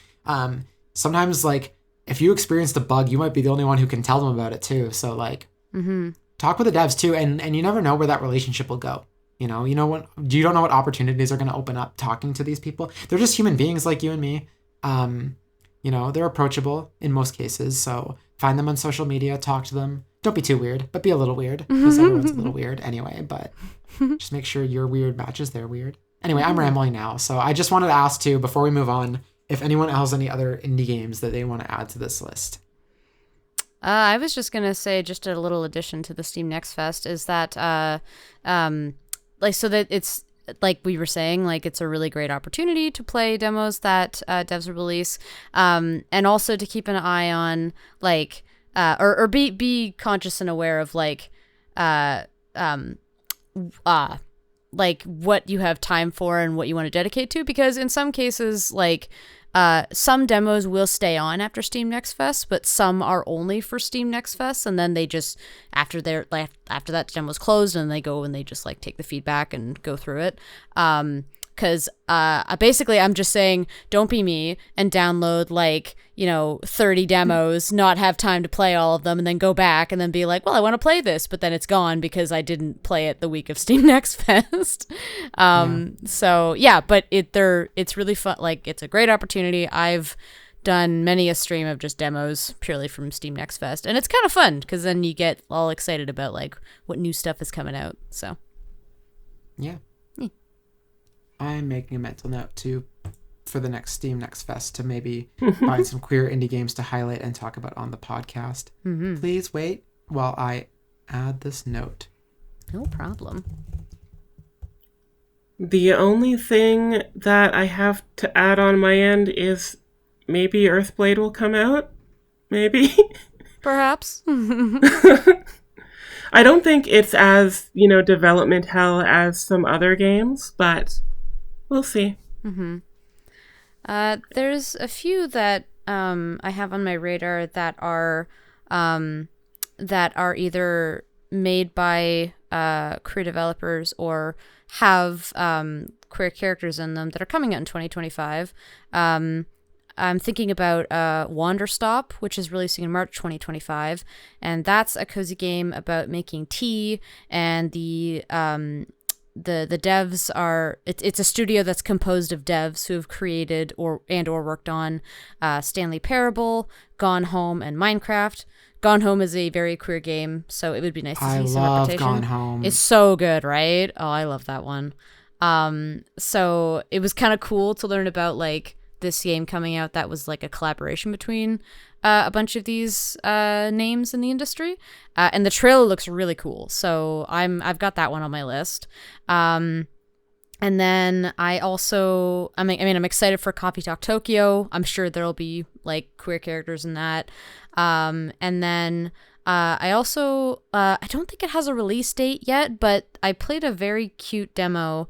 Sometimes, like, if you experienced a bug, you might be the only one who can tell them about it too. So, like, talk with the devs too, and you never know where that relationship will go. You don't know what opportunities are going to open up talking to these people. They're just human beings like you and me. They're approachable in most cases. So find them on social media, talk to them. Don't be too weird, but be a little weird, because everyone's a little weird anyway. But just make sure your weird matches their weird. Anyway, I'm rambling now. So I just wanted to ask too, before we move on, if anyone has any other indie games that they want to add to this list. I was just going to say, just a little addition to the Steam Next Fest is that, so that it's, like we were saying, like it's a really great opportunity to play demos that devs will release, and also to keep an eye on, like, or be conscious and aware of, like, like what you have time for and what you want to dedicate to, because in some cases, like, some demos will stay on after Steam Next Fest, but some are only for Steam Next Fest, and then they just after that demo's closed, and they go and they just like take the feedback and go through it. Because basically I'm just saying, don't be me and download 30 demos, not have time to play all of them, and then go back and then be like, well, I want to play this, but then it's gone because I didn't play it the week of Steam Next Fest. So yeah, but it's really fun. Like, it's a great opportunity. I've done many a stream of just demos purely from Steam Next Fest, and it's kind of fun because then you get all excited about like what new stuff is coming out. So yeah. I'm making a mental note too for the next Steam Next Fest to maybe find some queer indie games to highlight and talk about on the podcast. Please wait while I add this note. No problem. The only thing that I have to add on my end is maybe Earthblade will come out. Maybe. Perhaps. I don't think it's as, development hell as some other games, but we'll see. There's a few that I have on my radar that are either made by queer developers or have queer characters in them that are coming out in 2025. I'm thinking about Wanderstop, which is releasing in March 2025, and that's a cozy game about making tea and the the devs are it's a studio that's composed of devs who have created or worked on Stanley Parable, Gone Home, and Minecraft. Gone Home is a very queer game, so it would be nice to see some representation. I love Gone Home. It's so good, right? Oh, I love that one. So it was kind of cool to learn about like this game coming out that was like a collaboration between a bunch of these names in the industry, and the trailer looks really cool. So I've got that one on my list. And then I'm excited for Coffee Talk Tokyo. I'm sure there'll be like queer characters in that. And then I also I don't think it has a release date yet, but I played a very cute demo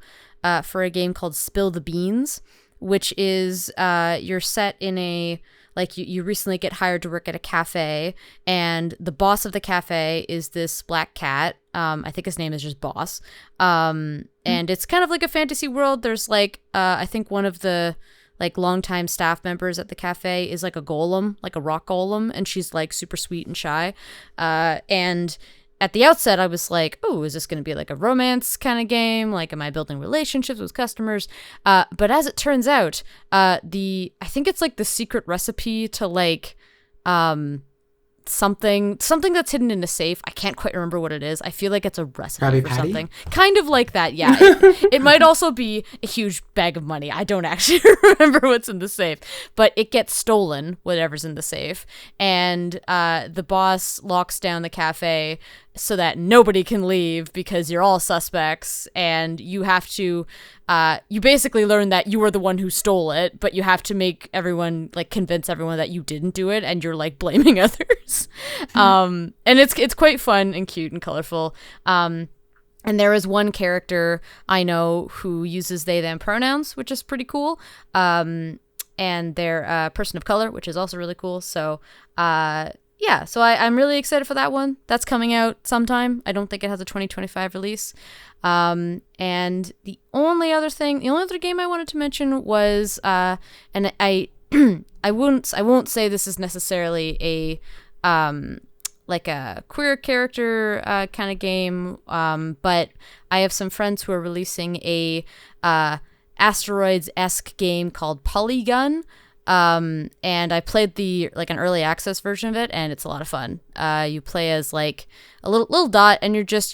for a game called Spill the Beans, which is you're set in a like you recently get hired to work at a cafe, and the boss of the cafe is this black cat. I think his name is just Boss. And it's kind of like a fantasy world. There's like I think one of the like longtime staff members at the cafe is like a golem, like a rock golem, and she's like super sweet and shy. And at the outset, I was like, oh, is this going to be like a romance kind of game? Like, am I building relationships with customers? But as it turns out, I think it's like the secret recipe to like something that's hidden in a safe. I can't quite remember what it is. I feel like it's a recipe Krabby for Patty? something. Kind of like that, yeah. It might also be a huge bag of money. I don't actually remember what's in the safe. But it gets stolen, whatever's in the safe. And the boss locks down the cafe so that nobody can leave because you're all suspects, and you have to you basically learn that you were the one who stole it, but you have to make everyone like convince everyone that you didn't do it, and you're like blaming others. And it's quite fun and cute and colorful. And there is one character I know who uses they them pronouns, which is pretty cool. And they're a person of color, which is also really cool. So yeah, so I'm really excited for that one. That's coming out sometime. I don't think it has a 2025 release. And the only other game I wanted to mention was, and I won't say this is necessarily a like a queer character kind of game, but I have some friends who are releasing a asteroids-esque game called Polygon. And I played an early access version of it, and it's a lot of fun. You play as like a little dot, and you're just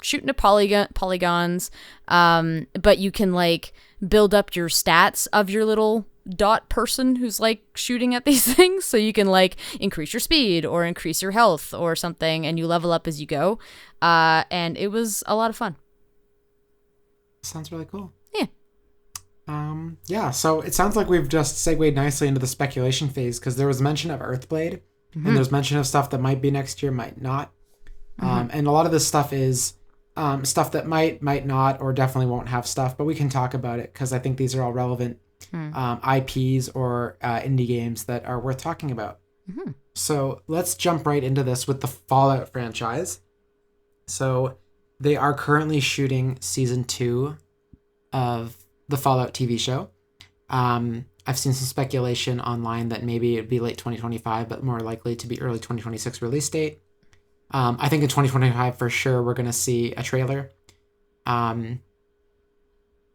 shooting at polygons. But you can like build up your stats of your little dot person who's like shooting at these things. So you can like increase your speed or increase your health or something, and you level up as you go. And it was a lot of fun. Sounds really cool. Yeah. So it sounds like we've just segued nicely into the speculation phase, because there was mention of Earthblade, and there's mention of stuff that might be next year, might not. And a lot of this stuff is stuff that might not, or definitely won't have stuff, but we can talk about it, because I think these are all relevant IPs or indie games that are worth talking about. So let's jump right into this with the Fallout franchise. So they are currently shooting season 2 of the Fallout TV show. I've seen some speculation online that maybe it'd be late 2025, but more likely to be early 2026 release date. I think in 2025 for sure we're going to see a trailer. I'm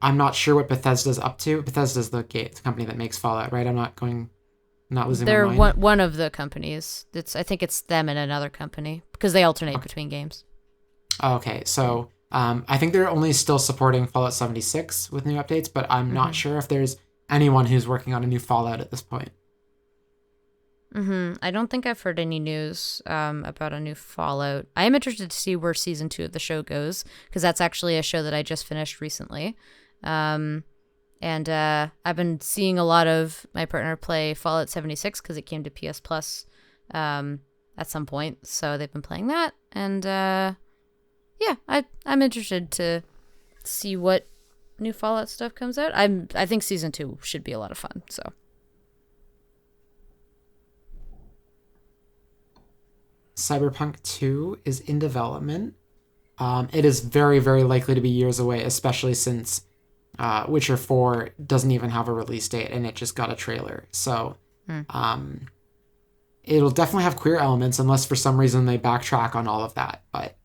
not sure what Bethesda's up to. Bethesda's the company that makes Fallout, right? I'm not losing They're my mind. one of the companies. I think it's them and another company, because they alternate between games. Okay, so I think they're only still supporting Fallout 76 with new updates, but I'm not sure if there's anyone who's working on a new Fallout at this point. I don't think I've heard any news about a new Fallout. I am interested to see where season 2 of the show goes, because that's actually a show that I just finished recently. And I've been seeing a lot of my partner play Fallout 76 because it came to PS Plus at some point. So they've been playing that. And yeah, I'm interested to see what new Fallout stuff comes out. I think season 2 should be a lot of fun. So Cyberpunk 2 is in development. It is very, very likely to be years away, especially since Witcher 4 doesn't even have a release date and it just got a trailer. So it'll definitely have queer elements, unless for some reason they backtrack on all of that. But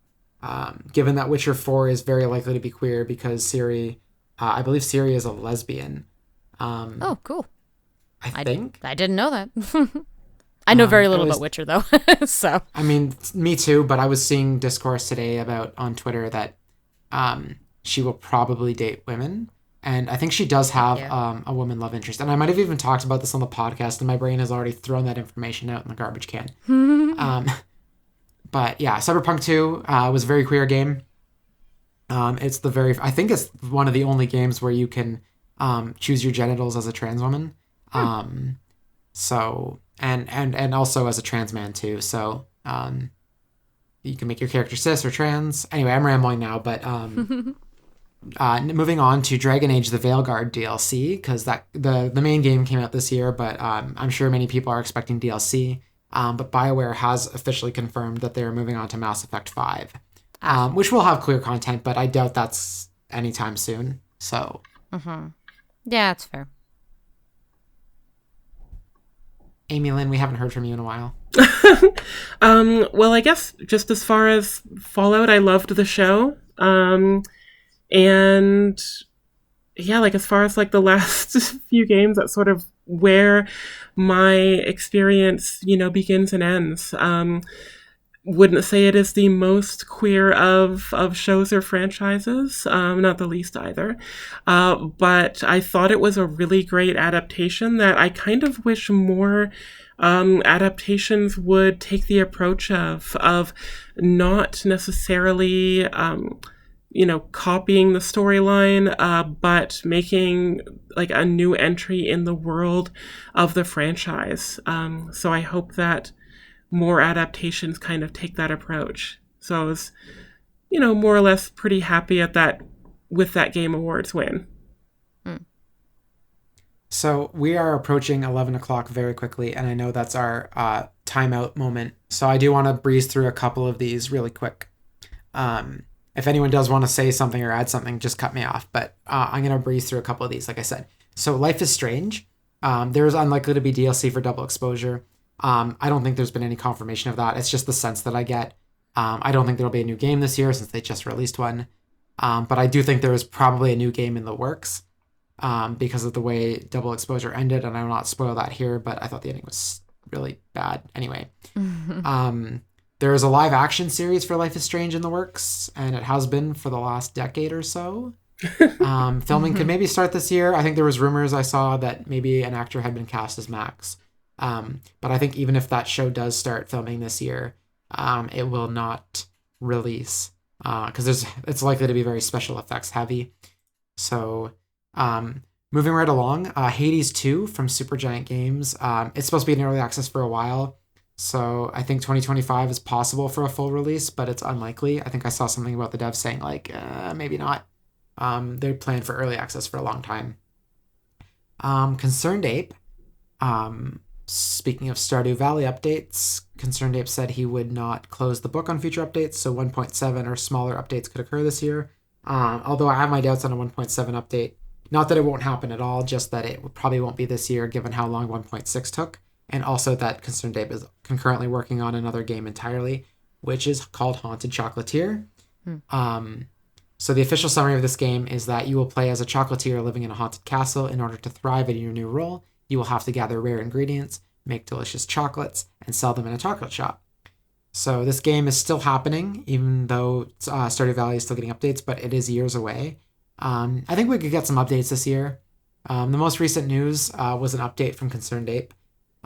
given that Witcher 4 is very likely to be queer because Ciri, I believe Ciri is a lesbian. Oh, cool. I think. I didn't know that. I know very little about Witcher, though. So. I mean, me too, but I was seeing discourse today on Twitter that she will probably date women. And I think she does have a woman love interest. And I might have even talked about this on the podcast, and my brain has already thrown that information out in the garbage can. But yeah, Cyberpunk 2 was a very queer game. I think it's one of the only games where you can choose your genitals as a trans woman. So, and also as a trans man too. So, you can make your character cis or trans. Anyway, I'm rambling now, but moving on to Dragon Age: The Veilguard DLC, because the main game came out this year, but I'm sure many people are expecting DLC. But BioWare has officially confirmed that they are moving on to Mass Effect 5, which will have clear content, but I doubt that's anytime soon. So, yeah, that's fair. Amy Lynn, we haven't heard from you in a while. Well, I guess just as far as Fallout, I loved the show. And yeah, like as far as like the last few games, that's sort of where my experience, begins and ends. Wouldn't say it is the most queer of shows or franchises, not the least either. But I thought it was a really great adaptation that I kind of wish more adaptations would take the approach of not necessarily copying the storyline, but making like a new entry in the world of the franchise. So I hope that more adaptations kind of take that approach. So I was, more or less pretty happy with that Game Awards win. So we are approaching 11 o'clock very quickly, and I know that's our timeout moment. So I do want to breeze through a couple of these really quick. If anyone does want to say something or add something, just cut me off. But I'm going to breeze through a couple of these, like I said. So Life is Strange. There is unlikely to be DLC for Double Exposure. I don't think there's been any confirmation of that. It's just the sense that I get. I don't think there'll be a new game this year since they just released one. But I do think there is probably a new game in the works because of the way Double Exposure ended. And I will not spoil that here, but I thought the ending was really bad. Anyway. There is a live action series for Life is Strange in the works, and it has been for the last decade or so. Filming could maybe start this year. I think there was rumors I saw that maybe an actor had been cast as Max. But I think even if that show does start filming this year, it will not release because it's likely to be very special effects heavy. So moving right along, Hades 2 from Supergiant Games. It's supposed to be in early access for a while. So I think 2025 is possible for a full release, but it's unlikely. I think I saw something about the devs saying like, maybe not. They planned for early access for a long time. Concerned Ape. Speaking of Stardew Valley updates, Concerned Ape said he would not close the book on future updates, so 1.7 or smaller updates could occur this year. Although I have my doubts on a 1.7 update. Not that it won't happen at all, just that it probably won't be this year given how long 1.6 took. And also that Concerned Ape is concurrently working on another game entirely, which is called Haunted Chocolatier. So the official summary of this game is that you will play as a chocolatier living in a haunted castle. In order to thrive in your new role, you will have to gather rare ingredients, make delicious chocolates, and sell them in a chocolate shop. So this game is still happening, even though Stardew Valley is still getting updates, but it is years away. I think we could get some updates this year. The most recent news was an update from Concerned Ape,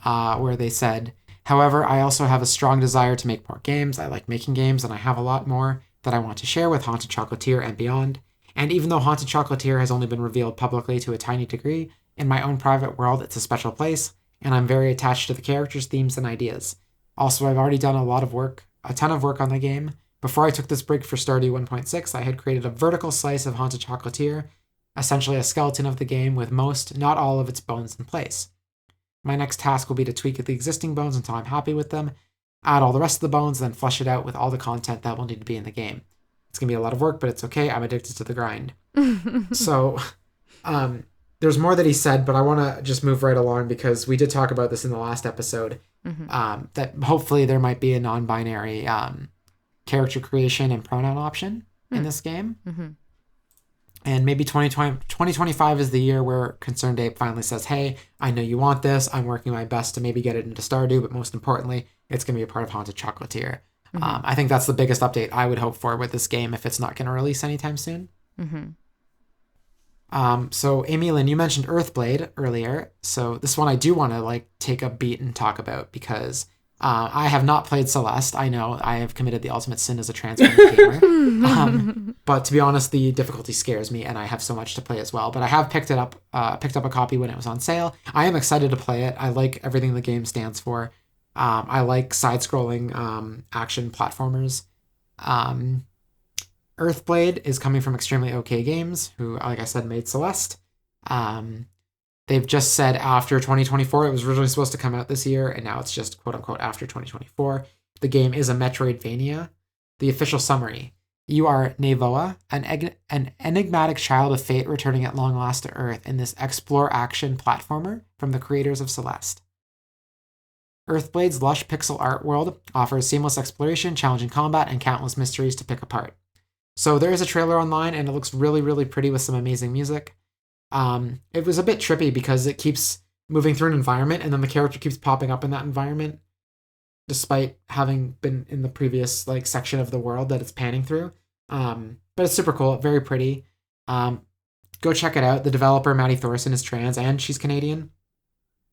where they said, however, I also have a strong desire to make more games. I like making games, and I have a lot more that I want to share with Haunted Chocolatier and beyond. And even though Haunted Chocolatier has only been revealed publicly to a tiny degree, in my own private world, it's a special place, and I'm very attached to the characters, themes, and ideas. Also, I've already done a ton of work on the game. Before I took this break for Stardew 1.6, I had created a vertical slice of Haunted Chocolatier, essentially a skeleton of the game with most, not all of its bones in place. My next task will be to tweak the existing bones until I'm happy with them, add all the rest of the bones, then flesh it out with all the content that will need to be in the game. It's going to be a lot of work, but it's okay. I'm addicted to the grind. So, there's more that he said, but I want to just move right along because we did talk about this in the last episode, that hopefully there might be a non-binary character creation and pronoun option in this game. And maybe 2025 is the year where Concerned Ape finally says, hey, I know you want this. I'm working my best to maybe get it into Stardew, but most importantly, it's going to be a part of Haunted Chocolatier. I think that's the biggest update I would hope for with this game if it's not going to release anytime soon. So Amy Lynn, you mentioned Earthblade earlier. So this one I do want to like take a beat and talk about because I have not played Celeste. I know I have committed the ultimate sin as a transparent gamer. But to be honest, the difficulty scares me and I have so much to play as well. But I have picked up a copy when it was on sale. I am excited to play it. I like everything the game stands for. I like side-scrolling action platformers. Earthblade is coming from Extremely OK Games, who, like I said, made Celeste. They've just said after 2024. It was originally supposed to come out this year, and now it's just quote-unquote after 2024. The game is a Metroidvania. The official summary. You are Nevoa, an enigmatic child of fate returning at long last to Earth in this explore action platformer from the creators of Celeste. Earthblade's lush pixel art world offers seamless exploration, challenging combat, and countless mysteries to pick apart. So there is a trailer online, and it looks really, really pretty with some amazing music. It was a bit trippy because it keeps moving through an environment, and then the character keeps popping up in that environment, despite having been in the previous like section of the world that it's panning through. But it's super cool, very pretty. Go check it out. The developer, Maddie Thorson, is trans, and she's Canadian.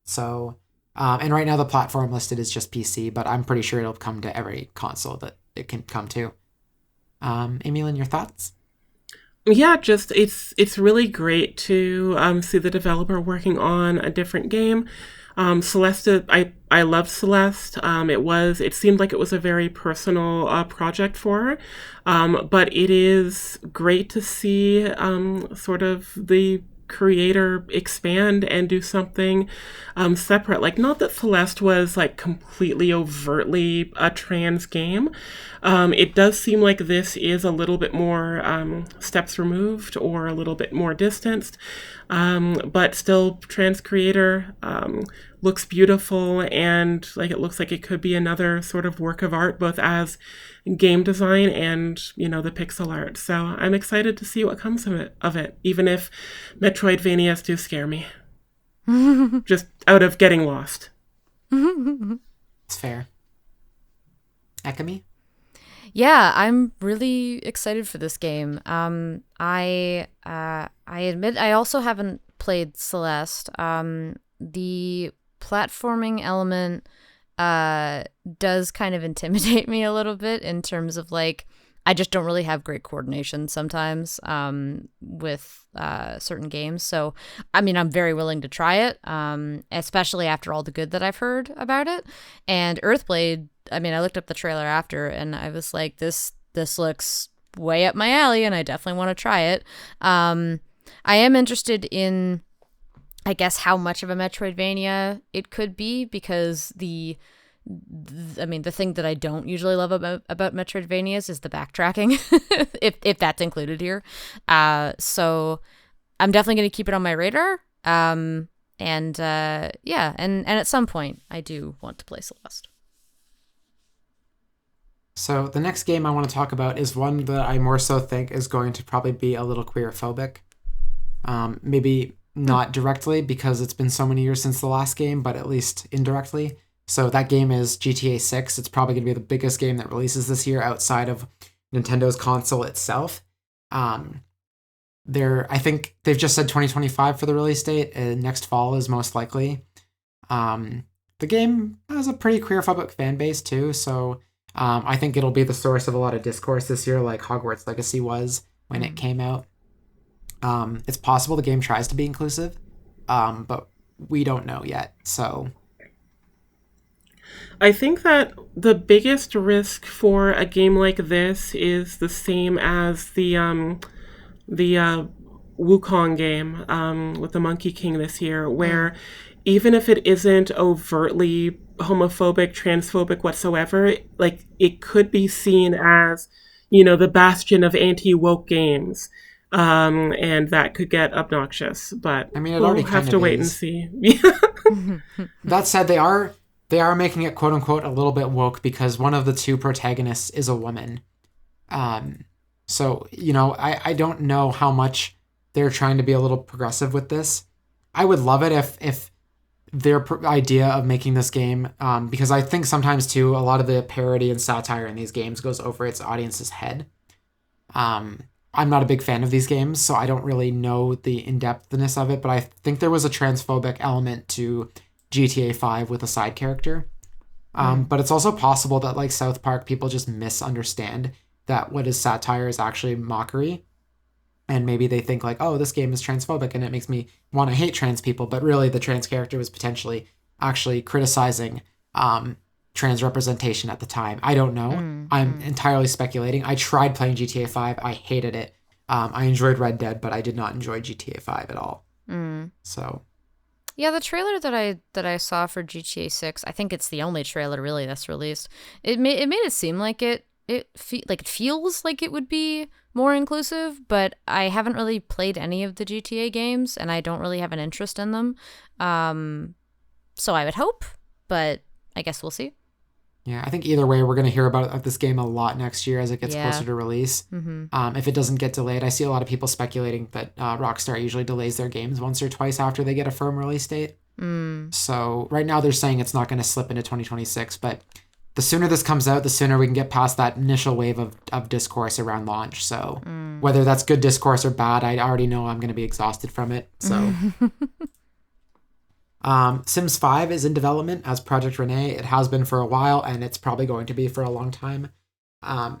So... and right now the platform listed is just PC, but I'm pretty sure it'll come to every console that it can come to. Amy Lynn, your thoughts? Yeah, just it's really great to see the developer working on a different game. Celeste, I loved Celeste. It seemed like it was a very personal project for her, but it is great to see sort of the creator expand and do something separate. Like, not that Celeste was like completely overtly a trans game. It does seem like this is a little bit more steps removed or a little bit more distanced, but still trans creator, looks beautiful, and like it looks like it could be another sort of work of art, both as game design and, you know, the pixel art. So I'm excited to see what comes of it, even if Metroidvanias do scare me. Just out of getting lost. It's fair. Ekami? Yeah, I'm really excited for this game. I admit I also haven't played Celeste. The platforming element does kind of intimidate me a little bit in terms of like, I just don't really have great coordination sometimes with certain games. So, I mean, I'm very willing to try it, especially after all the good that I've heard about it. And Earthblade, I mean, I looked up the trailer after and I was like, this looks way up my alley and I definitely want to try it. I am interested in, I guess, how much of a Metroidvania it could be, because the thing that I don't usually love about Metroidvanias is the backtracking, if that's included here. So I'm definitely going to keep it on my radar. And at some point I do want to play Celeste. So the next game I want to talk about is one that I more so think is going to probably be a little queer-phobic. Maybe not directly, because it's been so many years since the last game, but at least indirectly. So that game is GTA 6. It's probably going to be the biggest game that releases this year outside of Nintendo's console itself. I think they've just said 2025 for the release date, and next fall is most likely. The game has a pretty queer-phobic fan base too, so I think it'll be the source of a lot of discourse this year, like Hogwarts Legacy was when it came out. It's possible the game tries to be inclusive, but we don't know yet, so... I think that the biggest risk for a game like this is the same as the Wukong game with the Monkey King this year, where even if it isn't overtly homophobic, transphobic whatsoever, like it could be seen as, you know, the bastion of anti-woke games. And that could get obnoxious, but I mean, we'll have to wait and see. That said, they are they are making it quote unquote a little bit woke because one of the two protagonists is a woman. So, I don't know how much they're trying to be a little progressive with this. I would love it if their idea of making this game, because I think sometimes too, a lot of the parody and satire in these games goes over its audience's head. I'm not a big fan of these games, so I don't really know the in-depthness of it, but I think there was a transphobic element to GTA 5 with a side character. But it's also possible that, like South Park, people just misunderstand that what is satire is actually mockery. And maybe they think like, oh, this game is transphobic and it makes me want to hate trans people. But really, the trans character was potentially actually criticizing trans representation at the time. I don't know. I'm entirely speculating. I tried playing GTA 5. I hated it. I enjoyed Red Dead, but I did not enjoy GTA 5 at all. So... Yeah, the trailer that I saw for GTA 6, I think it's the only trailer really that's released. It made it seem like it feels like it would be more inclusive, but I haven't really played any of the GTA games and I don't really have an interest in them. So I would hope, but I guess we'll see. Yeah, I think either way, we're going to hear about this game a lot next year as it gets closer to release. If it doesn't get delayed, I see a lot of people speculating that Rockstar usually delays their games once or twice after they get a firm release date. So right now they're saying it's not going to slip into 2026, but the sooner this comes out, the sooner we can get past that initial wave of discourse around launch. So whether that's good discourse or bad, I already know I'm going to be exhausted from it. So... Sims 5 is in development as Project Renee. It has been for a while, and it's probably going to be for a long time.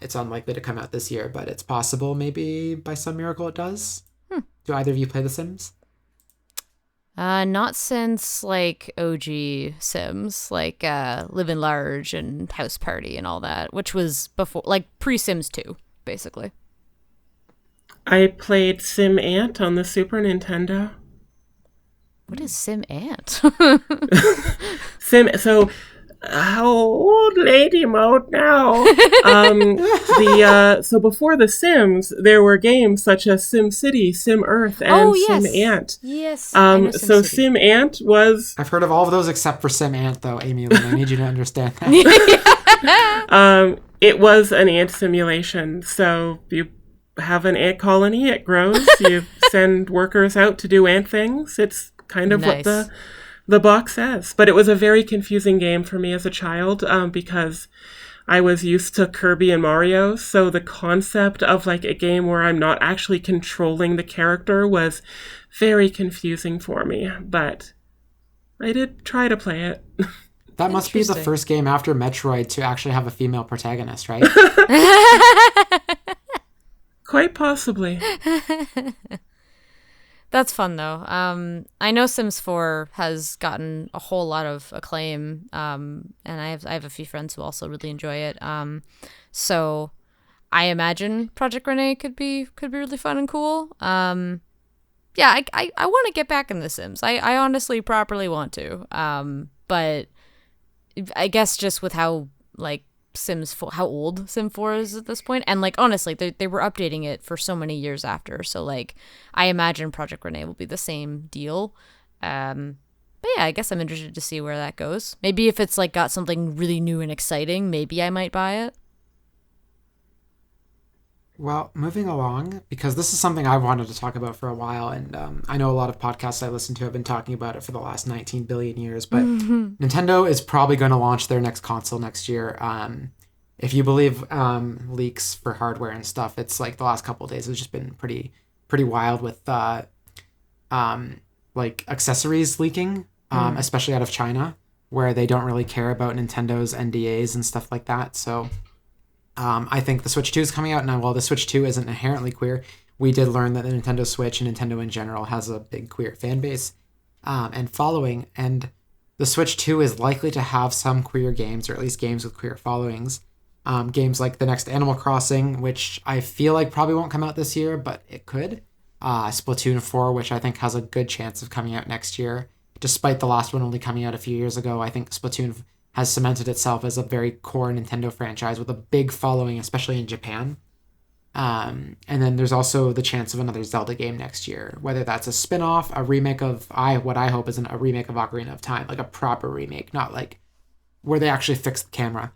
It's unlikely to come out this year, but it's possible maybe by some miracle it does. Do either of you play The Sims? Not since, like, OG Sims, like Living Large and House Party and all that, which was before, like, pre-Sims 2, basically. I played Sim Ant on the Super Nintendo. What is Sim Ant? So how old lady mode now? So before The Sims, there were games such as Sim City, Sim Earth, and Sim Ant. Yes. So Sim Ant was... I've heard of all of those except for Sim Ant, though, Amy Lynn. I need you to understand that. It was an ant simulation. So you have an ant colony, it grows, you send workers out to do ant things. It's kind of what the box says. But it was a very confusing game for me as a child because I was used to Kirby and Mario. So the concept of like a game where I'm not actually controlling the character was very confusing for me. But I did try to play it. That must be the first game after Metroid to actually have a female protagonist, right? Quite possibly. That's fun, though. I know Sims 4 has gotten a whole lot of acclaim, and I have a few friends who also really enjoy it. So I imagine Project Renee could be really fun and cool. Yeah, I want to get back in The Sims. I honestly properly want to. But I guess just with how like Sims 4, how old Sim 4 is at this point, and like honestly they were updating it for so many years after, so like I imagine Project Renee will be the same deal. But yeah, I guess I'm interested to see where that goes. Maybe if it's like got something really new and exciting, maybe I might buy it. Well, moving along, because this is something I've wanted to talk about for a while, and I know a lot of podcasts I listen to have been talking about it for the last 19 billion years, but Nintendo is probably going to launch their next console next year. If you believe leaks for hardware and stuff, it's like the last couple of days has just been pretty wild with like accessories leaking, especially out of China, where they don't really care about Nintendo's NDAs and stuff like that. So I think the Switch 2 is coming out, and while the Switch 2 isn't inherently queer, we did learn that the Nintendo Switch and Nintendo in general has a big queer fan base and following, and the Switch 2 is likely to have some queer games, or at least games with queer followings. Games like the next Animal Crossing, which I feel like probably won't come out this year, but it could. Splatoon 4, which I think has a good chance of coming out next year. Despite the last one only coming out a few years ago, I think Splatoon has cemented itself as a very core Nintendo franchise with a big following, especially in Japan. And then there's also the chance of another Zelda game next year, whether that's a spin-off, a remake of what I hope is a remake of Ocarina of Time, like a proper remake, not like where they actually fixed the camera,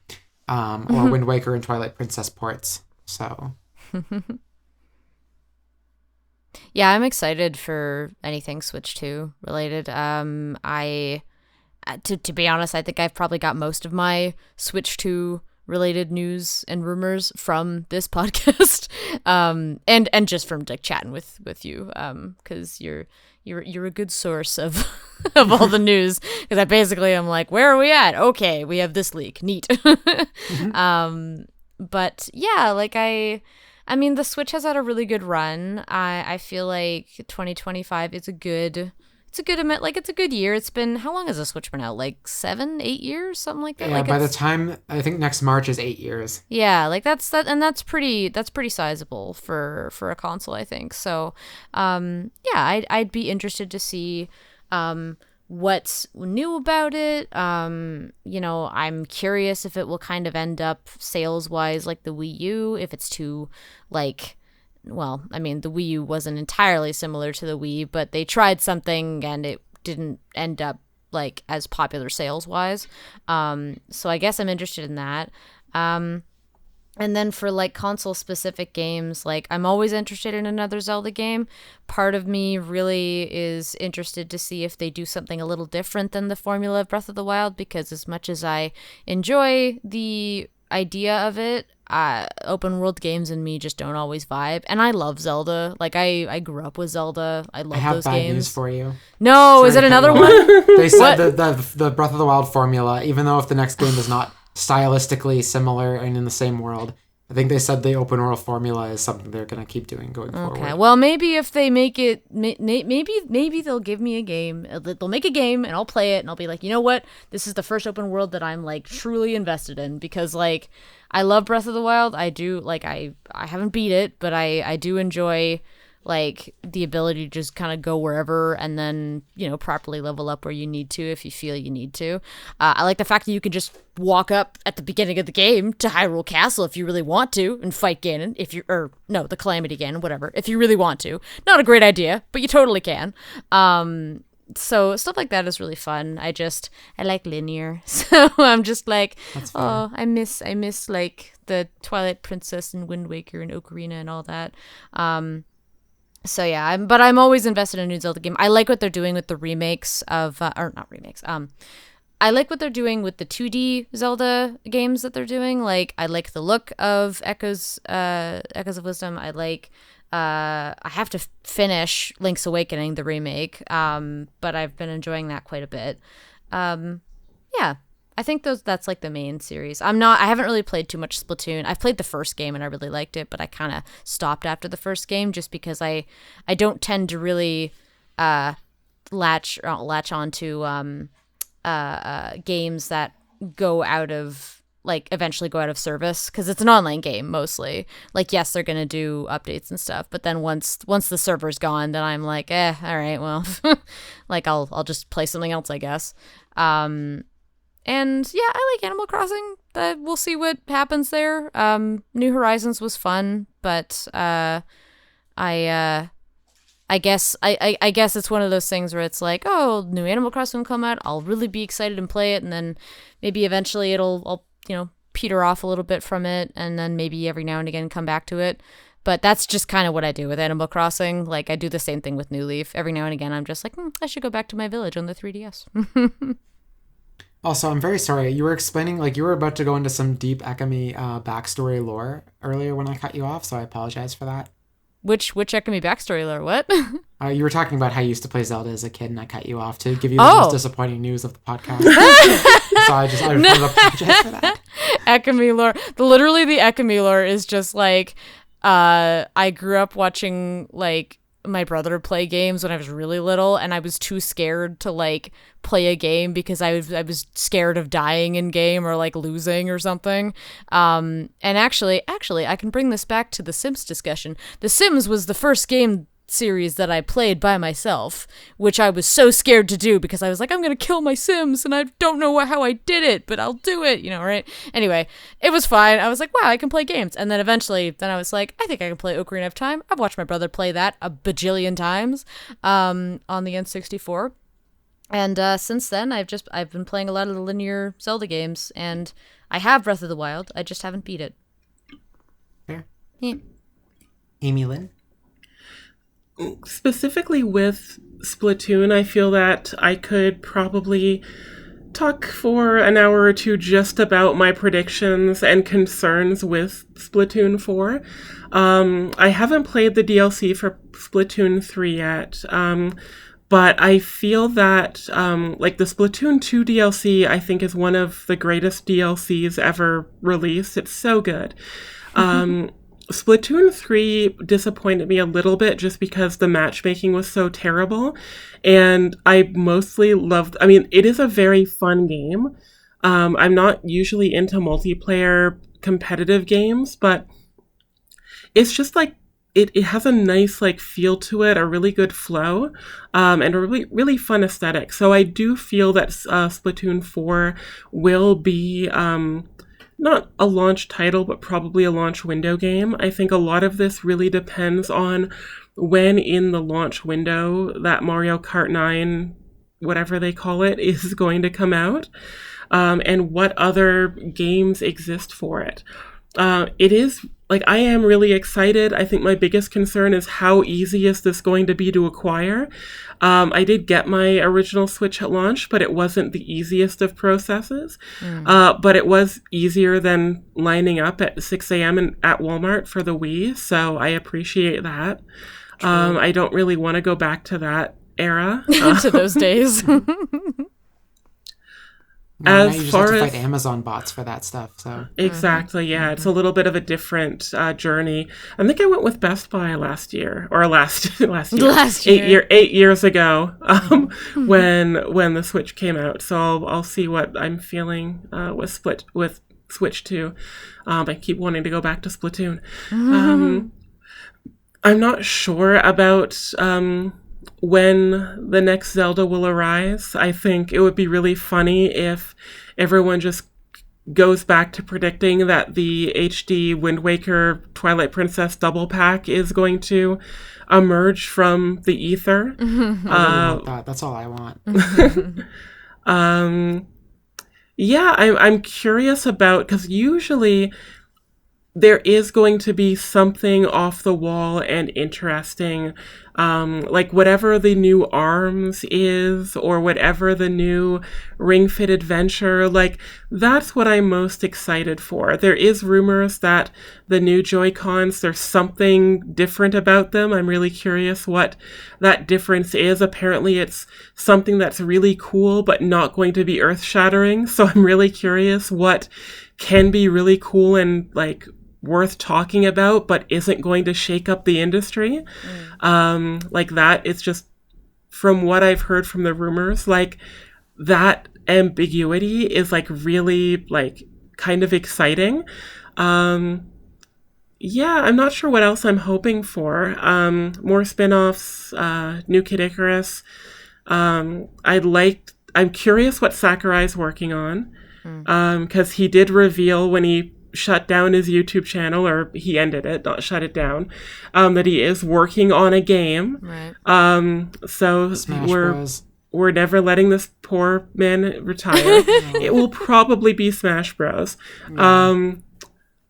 or Wind Waker and Twilight Princess ports. So. Yeah, I'm excited for anything Switch 2 related. To be honest, I think I've probably got most of my Switch 2 related news and rumors from this podcast, and just from like chatting with you, because you're a good source of of all the news. Because I basically am like, where are we at? Okay, we have this leak. Neat. But yeah, like I mean, the Switch has had a really good run. I feel like 2025 is a good amount. Like, it's a good year. It's been, how long has the Switch been out? Like 7, 8 years, something like that. Yeah, like by the time, I think next March is 8 years. Yeah, like that's pretty sizable for a console, I think. So, yeah, I'd be interested to see what's new about it. You know, I'm curious if it will kind of end up sales wise like the Wii U, if it's too like, well, I mean, the Wii U wasn't entirely similar to the Wii, but they tried something and it didn't end up like as popular sales wise. So I guess I'm interested in that. And then for like console specific games, like I'm always interested in another Zelda game. Part of me really is interested to see if they do something a little different than the formula of Breath of the Wild, because as much as I enjoy the idea of it, open world games and me just don't always vibe. And I love Zelda. Like I grew up with Zelda. I love those games. I have bad news for you. No, is it another one? They said the Breath of the Wild formula, even though if the next game is not stylistically similar and in the same world, I think they said the open world formula is something they're going to keep doing going forward. Okay, well, maybe if they make it, maybe they'll give me a game. They'll make a game and I'll play it and I'll be like, you know what? This is the first open world that I'm like truly invested in, because like I love Breath of the Wild. I do, like, I haven't beat it, but I do enjoy like the ability to just kind of go wherever and then, you know, properly level up where you need to if you feel you need to. I like the fact that you can just walk up at the beginning of the game to Hyrule Castle if you really want to and fight Ganon, the Calamity Ganon, whatever, if you really want to. Not a great idea, but you totally can. So stuff like that is really fun. I like linear. So I'm just like, oh, I miss like the Twilight Princess and Wind Waker and Ocarina and all that. So yeah, I'm always invested in a new Zelda game. I like what they're doing with the remakes of, or not remakes. I like what they're doing with the 2D Zelda games that they're doing. Like, I like the look of Echoes of Wisdom. I have to finish Link's Awakening, the remake. But I've been enjoying that quite a bit. Yeah. I think that's like the main series. I haven't really played too much Splatoon. I've played the first game and I really liked it, but I kind of stopped after the first game just because I don't tend to really latch onto games that eventually go out of service, because it's an online game mostly. Like, yes, they're gonna do updates and stuff, but then once the server's gone, then I'm like, all right, well, like I'll just play something else, I guess. And yeah, I like Animal Crossing. We'll see what happens there. New Horizons was fun, but I guess it's one of those things where it's like, oh, new Animal Crossing will come out, I'll really be excited and play it, and then maybe eventually I'll peter off a little bit from it, and then maybe every now and again come back to it. But that's just kind of what I do with Animal Crossing. Like, I do the same thing with New Leaf. Every now and again, I'm just like, I should go back to my village on the 3DS. Also, I'm very sorry. You were explaining, like, you were about to go into some deep Ekami backstory lore earlier when I cut you off, so I apologize for that. Which Ekami backstory lore? What? You were talking about how you used to play Zelda as a kid, and I cut you off to give you the most disappointing news of the podcast. So I want to apologize for that. Ekami lore. Literally, the Ekami lore is just like, I grew up watching, like, my brother play games when I was really little, and I was too scared to like play a game because I was scared of dying in game or like losing or something. And actually I can bring this back to the Sims discussion. The Sims was the first game series that I played by myself, which I was so scared to do because I was like, I'm gonna kill my Sims and I don't know how I did it, but I'll do it, right? Anyway, it was fine. I was like, wow, I can play games. And then eventually I was like, I think I can play Ocarina of Time. I've watched my brother play that a bajillion times on the N64. And since then, I've been playing a lot of the linear Zelda games, and I have Breath of the Wild. I just haven't beat it. Fair. Yeah. Amy Lynn? Specifically with Splatoon, I feel that I could probably talk for an hour or two just about my predictions and concerns with Splatoon 4. I haven't played the DLC for Splatoon 3 yet, but I feel that like the Splatoon 2 DLC, I think is one of the greatest DLCs ever released. It's so good. Splatoon 3 disappointed me a little bit just because the matchmaking was so terrible. And I mostly loved, I mean, it is a very fun game. I'm not usually into multiplayer competitive games, but it's just like, it has a nice like feel to it, a really good flow, and a really, really fun aesthetic. So I do feel that Splatoon 4 will be, not a launch title, but probably a launch window game. I think a lot of this really depends on when in the launch window that Mario Kart 9, whatever they call it, is going to come out, and what other games exist for it. It is, like, I am really excited. I think my biggest concern is how easy is this going to be to acquire. I did get my original Switch at launch, but it wasn't the easiest of processes. But it was easier than lining up at 6 a.m. At Walmart for the Wii, so I appreciate that. I don't really want to go back to that era. To those days. Now you just have to fight Amazon bots for that stuff. So exactly, yeah, it's a little bit of a different journey. I think I went with Best Buy last year, or last year, 8 years ago, when the Switch came out. So I'll see what I'm feeling with Switch 2. I keep wanting to go back to Splatoon. I'm not sure about when the next Zelda will arise. I think it would be really funny if everyone just goes back to predicting that the HD Wind Waker Twilight Princess double pack is going to emerge from the ether. I really want that. That's all I want. Yeah, I'm curious about, because usually there is going to be something off the wall and interesting, like whatever the new ARMS is, or whatever the new Ring Fit Adventure, like that's what I'm most excited for. There is rumors that the new Joy-Cons, there's something different about them. I'm really curious what that difference is. Apparently it's something that's really cool, but not going to be earth-shattering. So I'm really curious what can be really cool and like worth talking about, but isn't going to shake up the industry. Like that, it's just from what I've heard from the rumors, like that ambiguity is like really like kind of exciting. Yeah, I'm not sure what else I'm hoping for. More spin-offs, New Kid Icarus. I'm curious what Sakurai's working on, because he did reveal when he shut down his YouTube channel, or he ended it, not shut it down, that he is working on a game. Right. So Smash Bros. We're never letting this poor man retire. It will probably be Smash Bros. Yeah.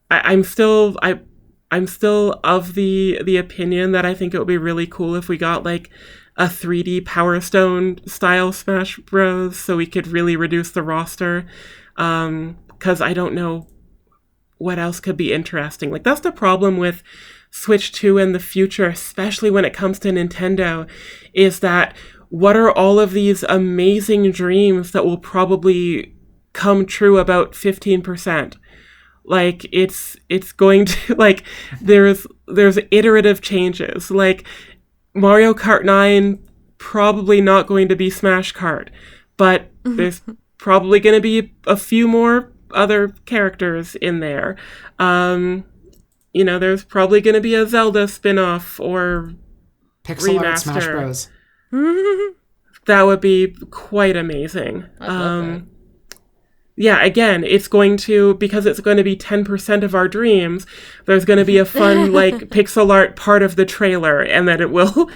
I'm still of the opinion that I think it would be really cool if we got like a 3D Power Stone style Smash Bros. So we could really reduce the roster. Because I don't know what else could be interesting. Like that's the problem with Switch 2 in the future, especially when it comes to Nintendo, is that what are all of these amazing dreams that will probably come true about 15%? Like it's going to, like there's iterative changes. Like Mario Kart 9 probably not going to be Smash Kart, but there's probably going to be a few more other characters in there. There's probably going to be a Zelda spin-off or Pixel remaster. Art Smash Bros. That would be quite amazing. yeah, again, it's going to, because it's going to be 10% of our dreams, there's going to be a fun, like, pixel art part of the trailer, and then it will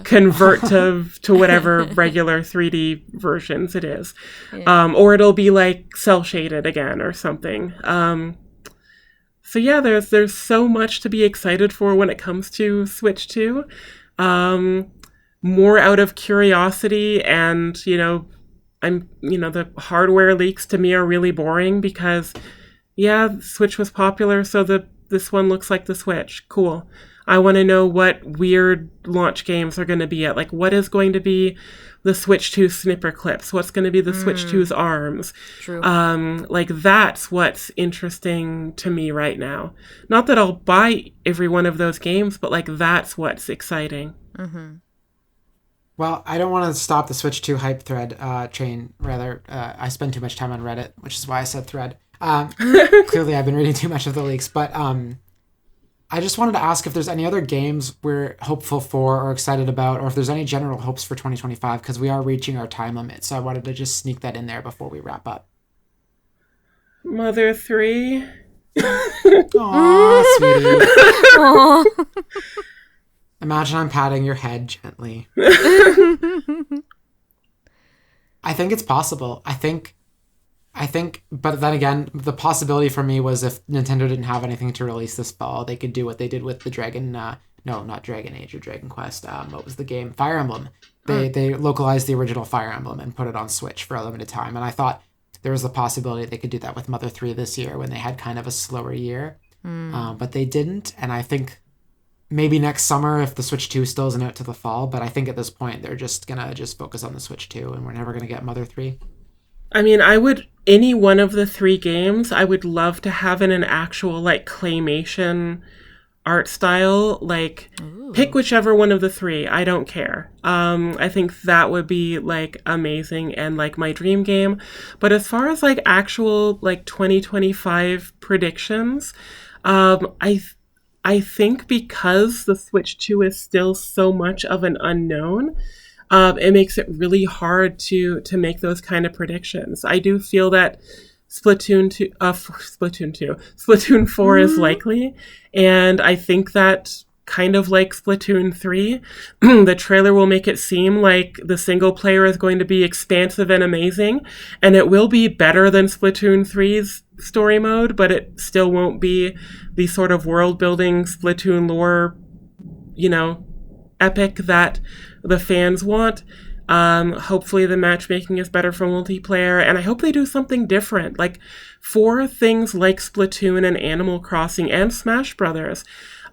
convert to whatever regular 3D versions it is. Yeah. Or it'll be, like, cel-shaded again or something. So yeah, there's so much to be excited for when it comes to Switch 2. More out of curiosity and, the hardware leaks to me are really boring because, yeah, Switch was popular, so this one looks like the Switch. Cool. I want to know what weird launch games are going to be at. Like, what is going to be the Switch 2 snipper clips? What's going to be the Switch 2's arms? True. Like, that's what's interesting to me right now. Not that I'll buy every one of those games, but, like, that's what's exciting. Mm-hmm. Well, I don't want to stop the Switch 2 hype thread chain. Rather, I spend too much time on Reddit, which is why I said thread. Clearly, I've been reading too much of the leaks. But I just wanted to ask if there's any other games we're hopeful for or excited about, or if there's any general hopes for 2025, because we are reaching our time limit. So I wanted to just sneak that in there before we wrap up. Mother 3. Aw, sweetie. Aww. Imagine I'm patting your head gently. I think it's possible. I think, but then again, the possibility for me was if Nintendo didn't have anything to release this fall, they could do what they did with the not Dragon Age or Dragon Quest. What was the game? Fire Emblem. They localized the original Fire Emblem and put it on Switch for a limited time. And I thought there was the possibility they could do that with Mother 3 this year when they had kind of a slower year. But they didn't. And I think maybe next summer if the Switch 2 still isn't out to the fall, but I think at this point they're just gonna focus on the Switch 2 and we're never gonna get Mother 3. I mean, any one of the 3 games, I would love to have in an actual, like, claymation art style. Like, ooh, pick whichever one of the 3. I don't care. I think that would be, like, amazing and, like, my dream game. But as far as, like, actual, like, 2025 predictions, I think because the Switch 2 is still so much of an unknown, it makes it really hard to make those kind of predictions. I do feel that Splatoon 4 is likely, and I think that kind of like Splatoon 3, the trailer will make it seem like the single player is going to be expansive and amazing, and it will be better than Splatoon 3's story mode, but it still won't be the sort of world-building Splatoon lore, epic that the fans want. Hopefully the matchmaking is better for multiplayer, and I hope they do something different. Like, for things like Splatoon and Animal Crossing and Smash Brothers,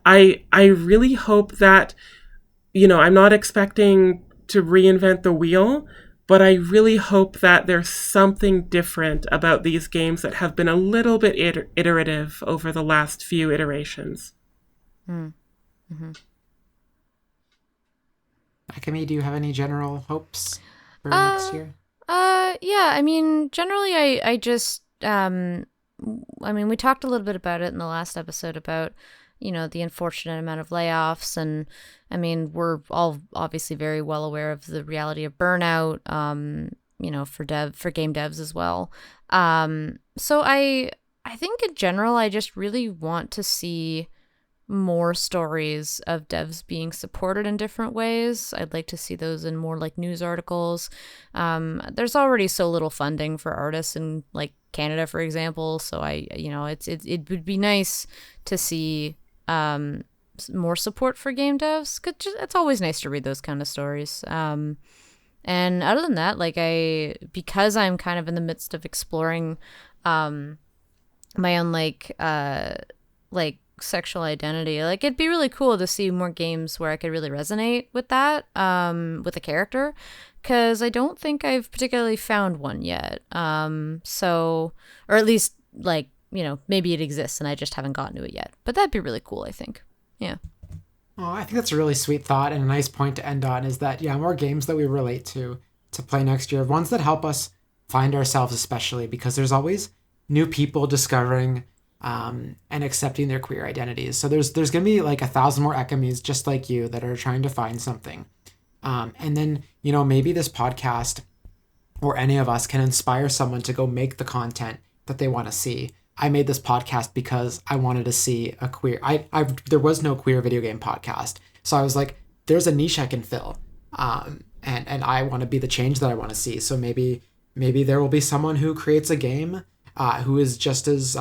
I really hope that, I'm not expecting to reinvent the wheel, but I really hope that there's something different about these games that have been a little bit iterative over the last few iterations. Mm-hmm. Akemi, do you have any general hopes for next year? Yeah, I mean, generally I just, we talked a little bit about it in the last episode about, the unfortunate amount of layoffs. And I mean, we're all obviously very well aware of the reality of burnout, for game devs as well. So I think in general, I just really want to see more stories of devs being supported in different ways. I'd like to see those in more like news articles. There's already so little funding for artists in like Canada, for example. So it would be nice to see more support for game devs. It's always nice to read those kind of stories. And other than that, because I'm kind of in the midst of exploring my own sexual identity, it'd be really cool to see more games where I could really resonate with that, with a character, because I don't think I've particularly found one yet. Or at least maybe it exists and I just haven't gotten to it yet, but that'd be really cool, I think. Yeah. Oh, I think that's a really sweet thought and a nice point to end on, is that, more games that we relate to play next year, ones that help us find ourselves, especially because there's always new people discovering and accepting their queer identities. So there's going to be 1,000 more Ekemis just like you that are trying to find something. And then, maybe this podcast or any of us can inspire someone to go make the content that they want to see. I made this podcast because I wanted to see a queer, there was no queer video game podcast. So I was like, there's a niche I can fill. And I want to be the change that I want to see. So maybe there will be someone who creates a game who is just as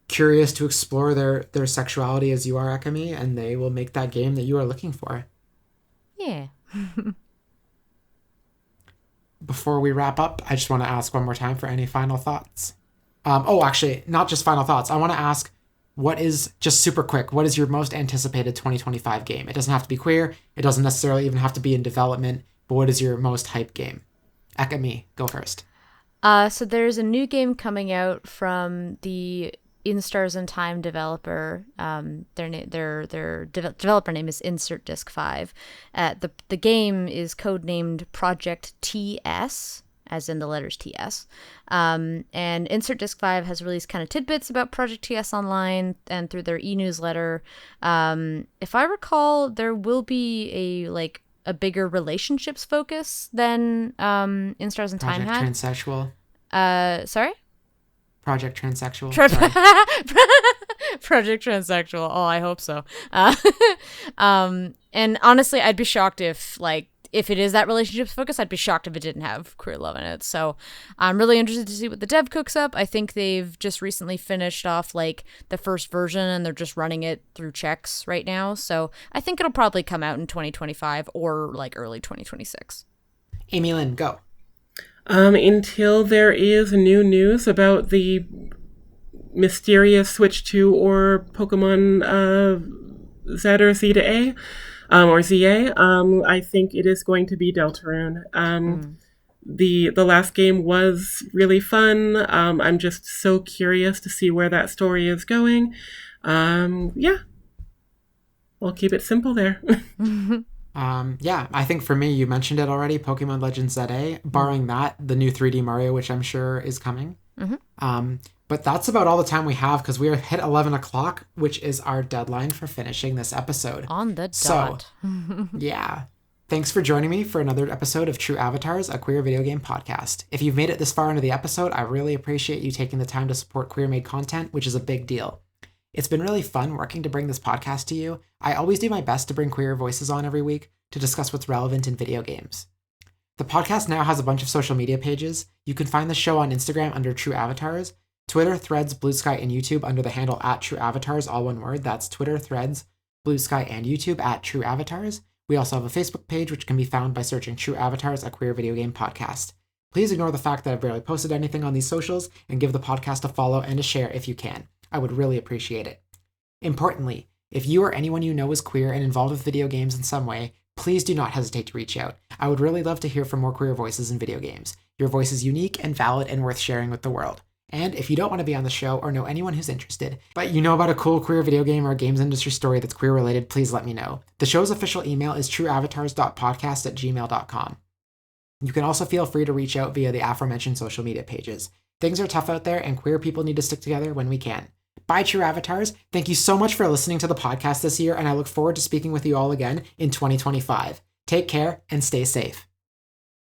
curious to explore their sexuality as you are, Akemi, and they will make that game that you are looking for. Yeah. Before we wrap up, I just want to ask one more time for any final thoughts. Actually, not just final thoughts. I want to ask, what is, just super quick, what is your most anticipated 2025 game? It doesn't have to be queer. It doesn't necessarily even have to be in development. But what is your most hyped game? Akemi, go first. So there's a new game coming out from the In Stars and Time developer. Their developer name is Insert Disc 5. The game is codenamed Project TS, as in the letters TS. And Insert Disc 5 has released kind of tidbits about Project TS online and through their e-newsletter. If I recall, there will be a bigger relationships focus than In Stars and Time had. Transsexual. Sorry? Project Transsexual. Project Transsexual. Oh, I hope so. And honestly, I'd be shocked if it is that relationships focus, I'd be shocked if it didn't have queer love in it. So I'm really interested to see what the dev cooks up. I think they've just recently finished off the first version and they're just running it through checks right now. So I think it'll probably come out in 2025 or early 2026. Amy Lynn, go. Until there is new news about the mysterious Switch 2 or Pokemon Z or Zeta A, or ZA, I think it is going to be Deltarune. The last game was really fun. I'm just so curious to see where that story is going. Yeah. I'll keep it simple there. I think for me, you mentioned it already, Pokemon Legends ZA. Barring that, the new 3D Mario, which I'm sure is coming. But that's about all the time we have because we are hit 11 o'clock, which is our deadline for finishing this episode. On the dot. Yeah. Thanks for joining me for another episode of True Avatars, a queer video game podcast. If you've made it this far into the episode, I really appreciate you taking the time to support queer-made content, which is a big deal. It's been really fun working to bring this podcast to you. I always do my best to bring queer voices on every week to discuss what's relevant in video games. The podcast now has a bunch of social media pages. You can find the show on Instagram under True Avatars, Twitter, Threads, Blue Sky, and YouTube under the handle @TrueAvatars, all one word. That's Twitter, Threads, Blue Sky, and YouTube @TrueAvatars. We also have a Facebook page, which can be found by searching True Avatars, a queer video game podcast. Please ignore the fact that I've barely posted anything on these socials and give the podcast a follow and a share if you can. I would really appreciate it. Importantly, if you or anyone you know is queer and involved with video games in some way, please do not hesitate to reach out. I would really love to hear from more queer voices in video games. Your voice is unique and valid and worth sharing with the world. And if you don't want to be on the show or know anyone who's interested, but you know about a cool queer video game or games industry story that's queer related, please let me know. The show's official email is trueavatars.podcast@gmail.com. You can also feel free to reach out via the aforementioned social media pages. Things are tough out there and queer people need to stick together when we can. Bye, True Avatars. Thank you so much for listening to the podcast this year, and I look forward to speaking with you all again in 2025. Take care and stay safe.